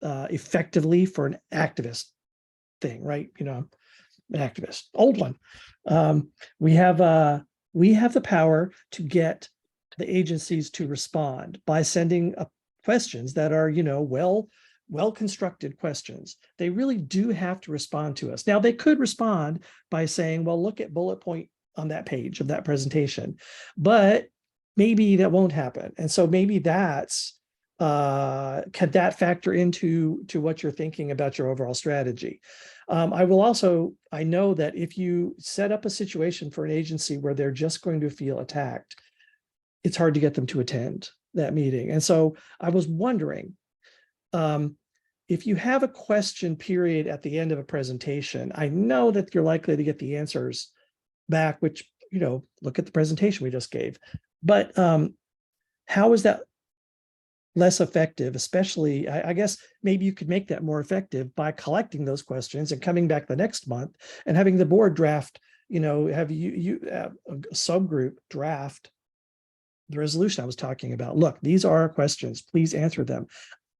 effectively for an activist thing, right? An activist, old one. We have the power to get the agencies to respond by sending questions that are, well-constructed questions. They really do have to respond to us. Now, they could respond by saying, well, look at bullet point on that page of that presentation, but maybe that won't happen. And so maybe that's, could that factor into what you're thinking about your overall strategy? I know that if you set up a situation for an agency where they're just going to feel attacked, it's hard to get them to attend that meeting. And so I was wondering, if you have a question period at the end of a presentation, I know that you're likely to get the answers back, which, look at the presentation we just gave. But how is that less effective? Especially, I guess maybe you could make that more effective by collecting those questions and coming back the next month and having the board draft, have you a subgroup draft the resolution I was talking about. Look, these are our questions. Please answer them.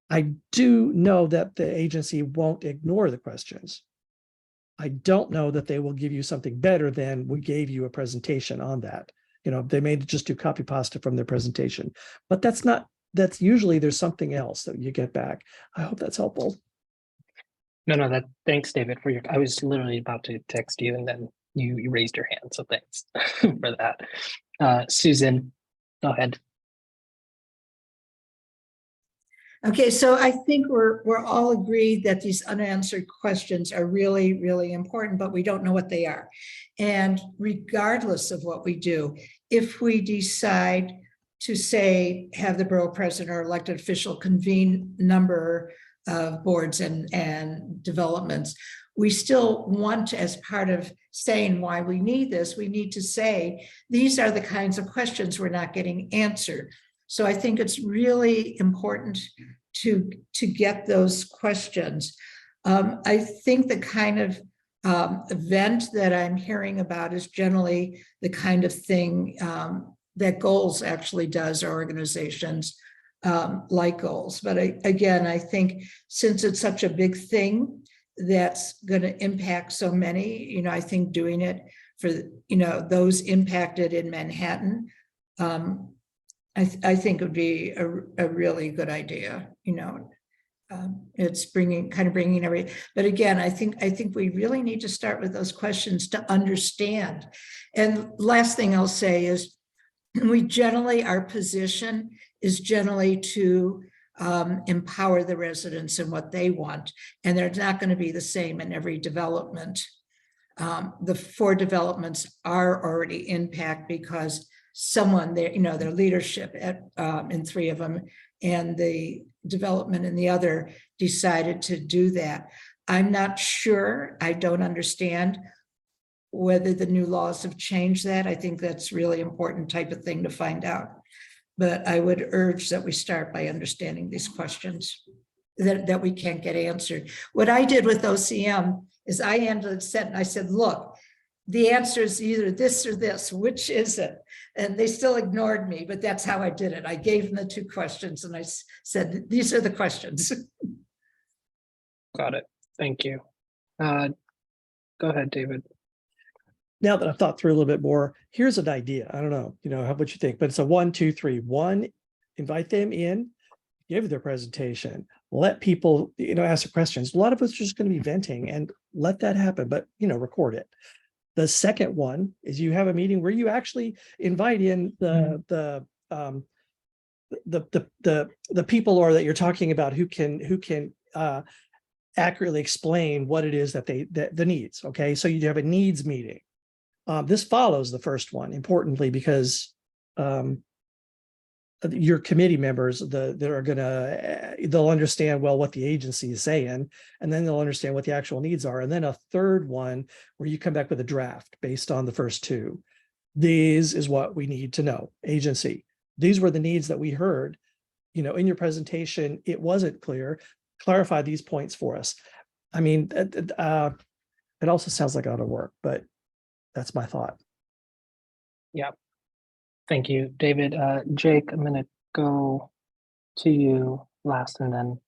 I do know that the agency won't ignore the questions. I don't know that they will give you something better than we gave you a presentation on that. They may just do copy pasta from their presentation, but that's usually there's something else that you get back. I hope that's helpful. No, thanks, David, for I was literally about to text you and then you raised your hand, so thanks for that. Susan, go ahead. Okay, so I think we're all agreed that these unanswered questions are really, really important, but we don't know what they are. And regardless of what we do, if we decide to say, have the borough president or elected official convene number of boards and developments, we still want, as part of saying why we need this, we need to say, these are the kinds of questions we're not getting answered. So I think it's really important to get those questions. I think the kind of event that I'm hearing about is generally the kind of thing that Goals actually does, or organizations like Goals. But again, I think since it's such a big thing that's going to impact so many, I think doing it for, those impacted in Manhattan, I think would be a really good idea. It's bringing every, but again, I think we really need to start with those questions to understand. And last thing I'll say is, our position is generally to empower the residents in what they want, and they're not going to be the same in every development. The 4 developments are already impact because someone there, their leadership in 3 of them and the development in the other decided to do that. I'm not sure. I don't understand whether the new laws have changed that. I think that's really important type of thing to find out. But I would urge that we start by understanding these questions that we can't get answered. What I did with OCM is I ended the sentence. I said, look, the answer is either this or this. Which is it? And they still ignored me, but that's how I did it. I gave them the 2 questions and I said, these are the questions. Got it. Thank you. Go ahead, David. Now that I've thought through a little bit more, here's an idea. I don't know, what you think, but it's a 1, 2, 3. 1, invite them in, give their presentation, let people, ask the questions. A lot of us are just going to be venting, and let that happen, but, record it. The second one is you have a meeting where you actually invite in the people or that you're talking about who can accurately explain what it is that the needs. Okay, so you have a needs meeting. This follows the first one, importantly, because your committee members they'll understand well what the agency is saying, and then they'll understand what the actual needs are. And then a third one where you come back with a draft based on the first 2. These is what we need to know. Agency, these were the needs that we heard, in your presentation. It wasn't clear. Clarify these points for us. I mean, it also sounds like it ought to work, but that's my thought. Yeah. Thank you, David. Jake, I'm going to go to you last, and then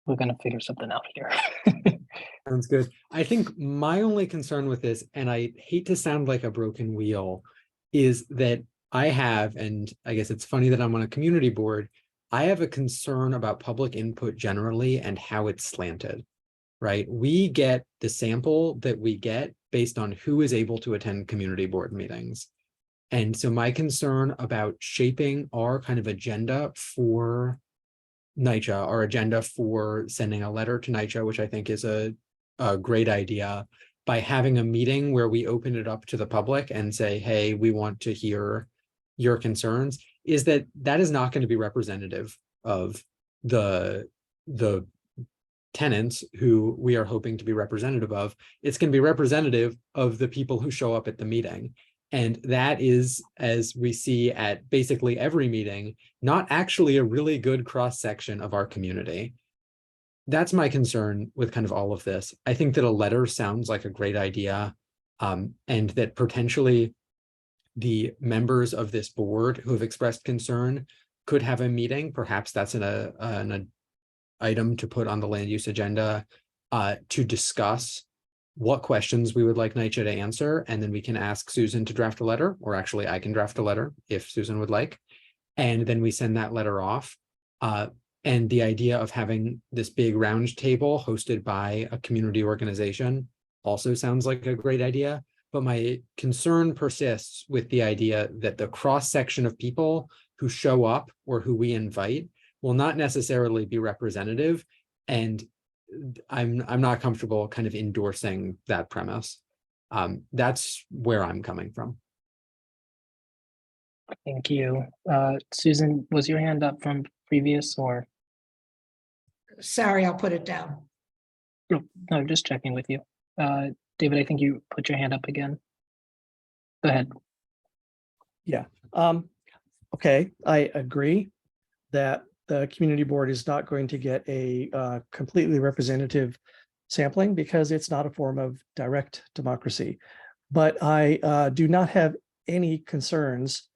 we're going to figure something out here. Sounds good. I think my only concern with this, and I hate to sound like a broken wheel, is that I have, and I guess it's funny that I'm on a community board, I have a concern about public input generally and how it's slanted, right? We get the sample that we get based on who is able to attend community board meetings. And so my concern about shaping our kind of agenda for NYCHA, our agenda for sending a letter to NYCHA, which I think is a great idea, by having a meeting where we open it up to the public and say, hey, we want to hear your concerns, is that is not going to be representative of the tenants who we are hoping to be representative of. It's going to be representative of the people who show up at the meeting. And that is, as we see at basically every meeting, not actually a really good cross-section of our community. That's my concern with kind of all of this. I think that a letter sounds like a great idea, and that potentially the members of this board who have expressed concern could have a meeting. Perhaps that's an item to put on the land use agenda to discuss what questions we would like NYCHA to answer, and then we can ask Susan to draft a letter, or actually I can draft a letter if Susan would like. And then we send that letter off. And the idea of having this big round table hosted by a community organization also sounds like a great idea. But my concern persists with the idea that the cross section of people who show up or who we invite will not necessarily be representative. And I'm not comfortable kind of endorsing that premise. That's where I'm coming from. Thank you. Susan, was your hand up from previous or? Sorry, I'll put it down. No, just checking with you. David, I think you put your hand up again. Go ahead. Okay, I agree that the community board is not going to get a completely representative sampling because it's not a form of direct democracy. But I do not have any concerns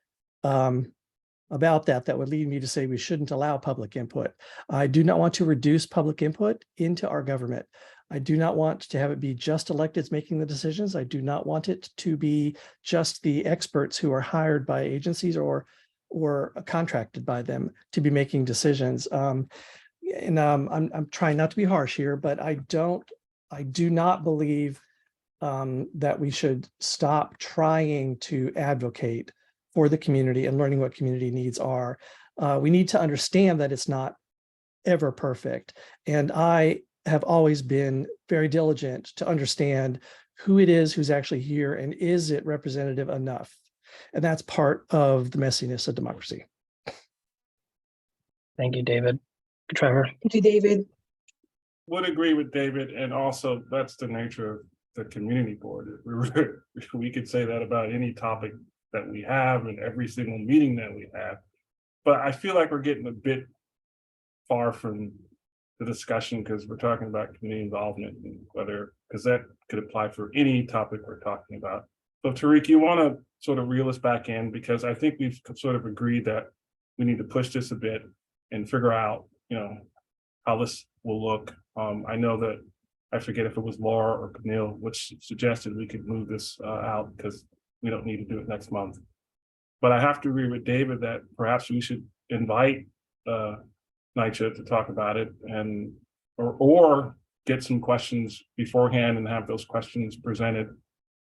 about that would lead me to say we shouldn't allow public input. I do not want to reduce public input into our government. I do not want to have it be just electeds making the decisions. I do not want it to be just the experts who are hired by agencies or contracted by them to be making decisions. I'm trying not to be harsh here, but I do not believe that we should stop trying to advocate for the community and learning what community needs are. We need to understand that it's not ever perfect. And I have always been very diligent to understand who it is who's actually here and is it representative enough? And that's part of the messiness of democracy. Thank you, David. Trevor. Thank you, David. Would agree with David, and also that's the nature of the community board. We could say that about any topic that we have and every single meeting that we have. But I feel like we're getting a bit far from the discussion because we're talking about community involvement and whether, because that could apply for any topic we're talking about. So Tariq, you want to sort of reel us back in, because I think we've sort of agreed that we need to push this a bit and figure out, how this will look. I know that, I forget if it was Laura or Camille, which suggested we could move this out because we don't need to do it next month. But I have to agree with David that perhaps we should invite NYCHA to talk about it, and or get some questions beforehand and have those questions presented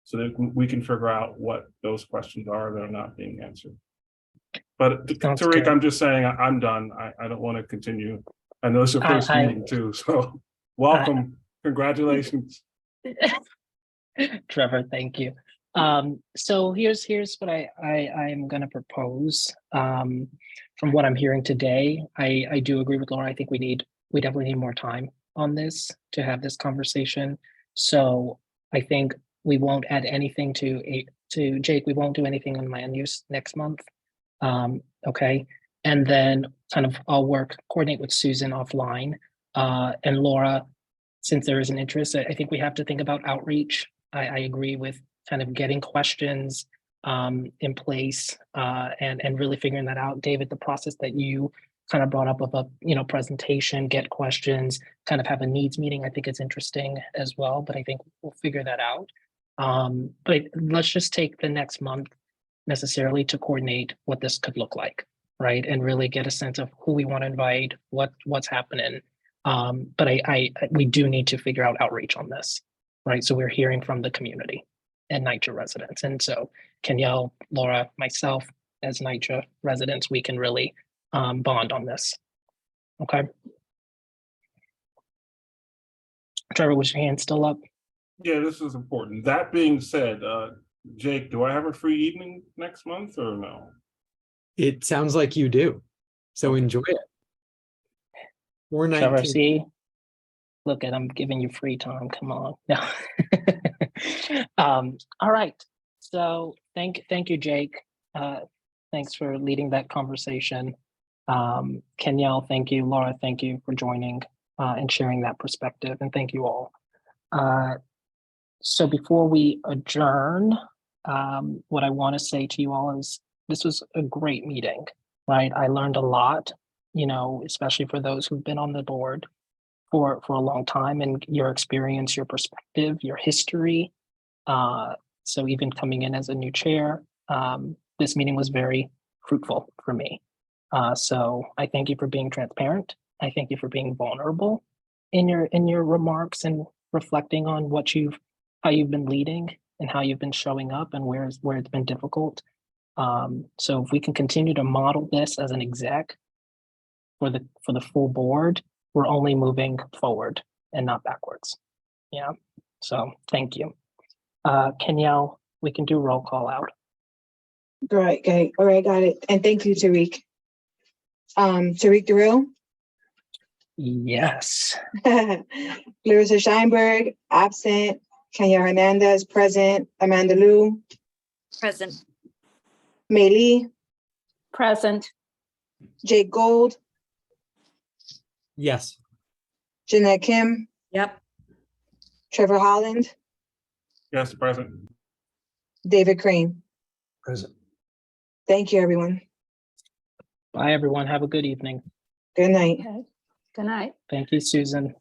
so that we can figure out what those questions are that are not being answered. But Tariq, I'm just saying I'm done. I don't want to continue. I know it's your first meeting too, so welcome. Congratulations. Trevor, thank you. So here's what I'm going to propose. From what I'm hearing today, I do agree with Laura. I think we definitely need more time on this to have this conversation. So I think we won't add anything to Jake. We won't do anything on land use next month. Okay. And then kind of I'll coordinate with Susan offline. And Laura, since there is an interest, I think we have to think about outreach. I agree with kind of getting questions in place and really figuring that out. David, the process that you kind of brought up of a presentation, get questions, kind of have a needs meeting, I think it's interesting as well, but I think we'll figure that out. But let's just take the next month necessarily to coordinate what this could look like, right? And really get a sense of who we want to invite, what's happening. But we do need to figure out outreach on this, right? So we're hearing from the community and NYCHA residents. And so Kenyelle, Laura, myself as NYCHA residents, we can really bond on this. Okay. Trevor, was your hand still up? Yeah, this is important. That being said, Jake, do I have a free evening next month or no? It sounds like you do. So enjoy it. Trevor, see, look I'm giving you free time. Come on. No. All right. So thank you, Jake. Thanks for leading that conversation. Kenyelle, thank you. Laura, thank you for joining and sharing that perspective. And thank you all. So before we adjourn, what I want to say to you all is this was a great meeting, right? I learned a lot, especially for those who've been on the board. for a long time, and your experience, your perspective, your history. So even coming in as a new chair, this meeting was very fruitful for me. So I thank you for being transparent. I thank you for being vulnerable in your remarks and reflecting on how you've been leading and how you've been showing up and where it's been difficult. So if we can continue to model this as an exec for the full board, we're only moving forward and not backwards. Yeah. So thank you. Kenyelle, we can do roll call out. Right, okay, all right, got it. And thank you, Tariq. Tariq Darrell, Yes. Clarissa Scheinberg, absent. Kenya Hernandez, present. Amanda Liu, Present. Mei Lee, Present. Jake Gold, Yes. Jeanette Kim, Yep. Trevor Holland, Yes, present. David Crane. Present. Thank you, everyone. Bye, everyone. Have a good evening. Good night. Okay. Good night. Thank you, Susan.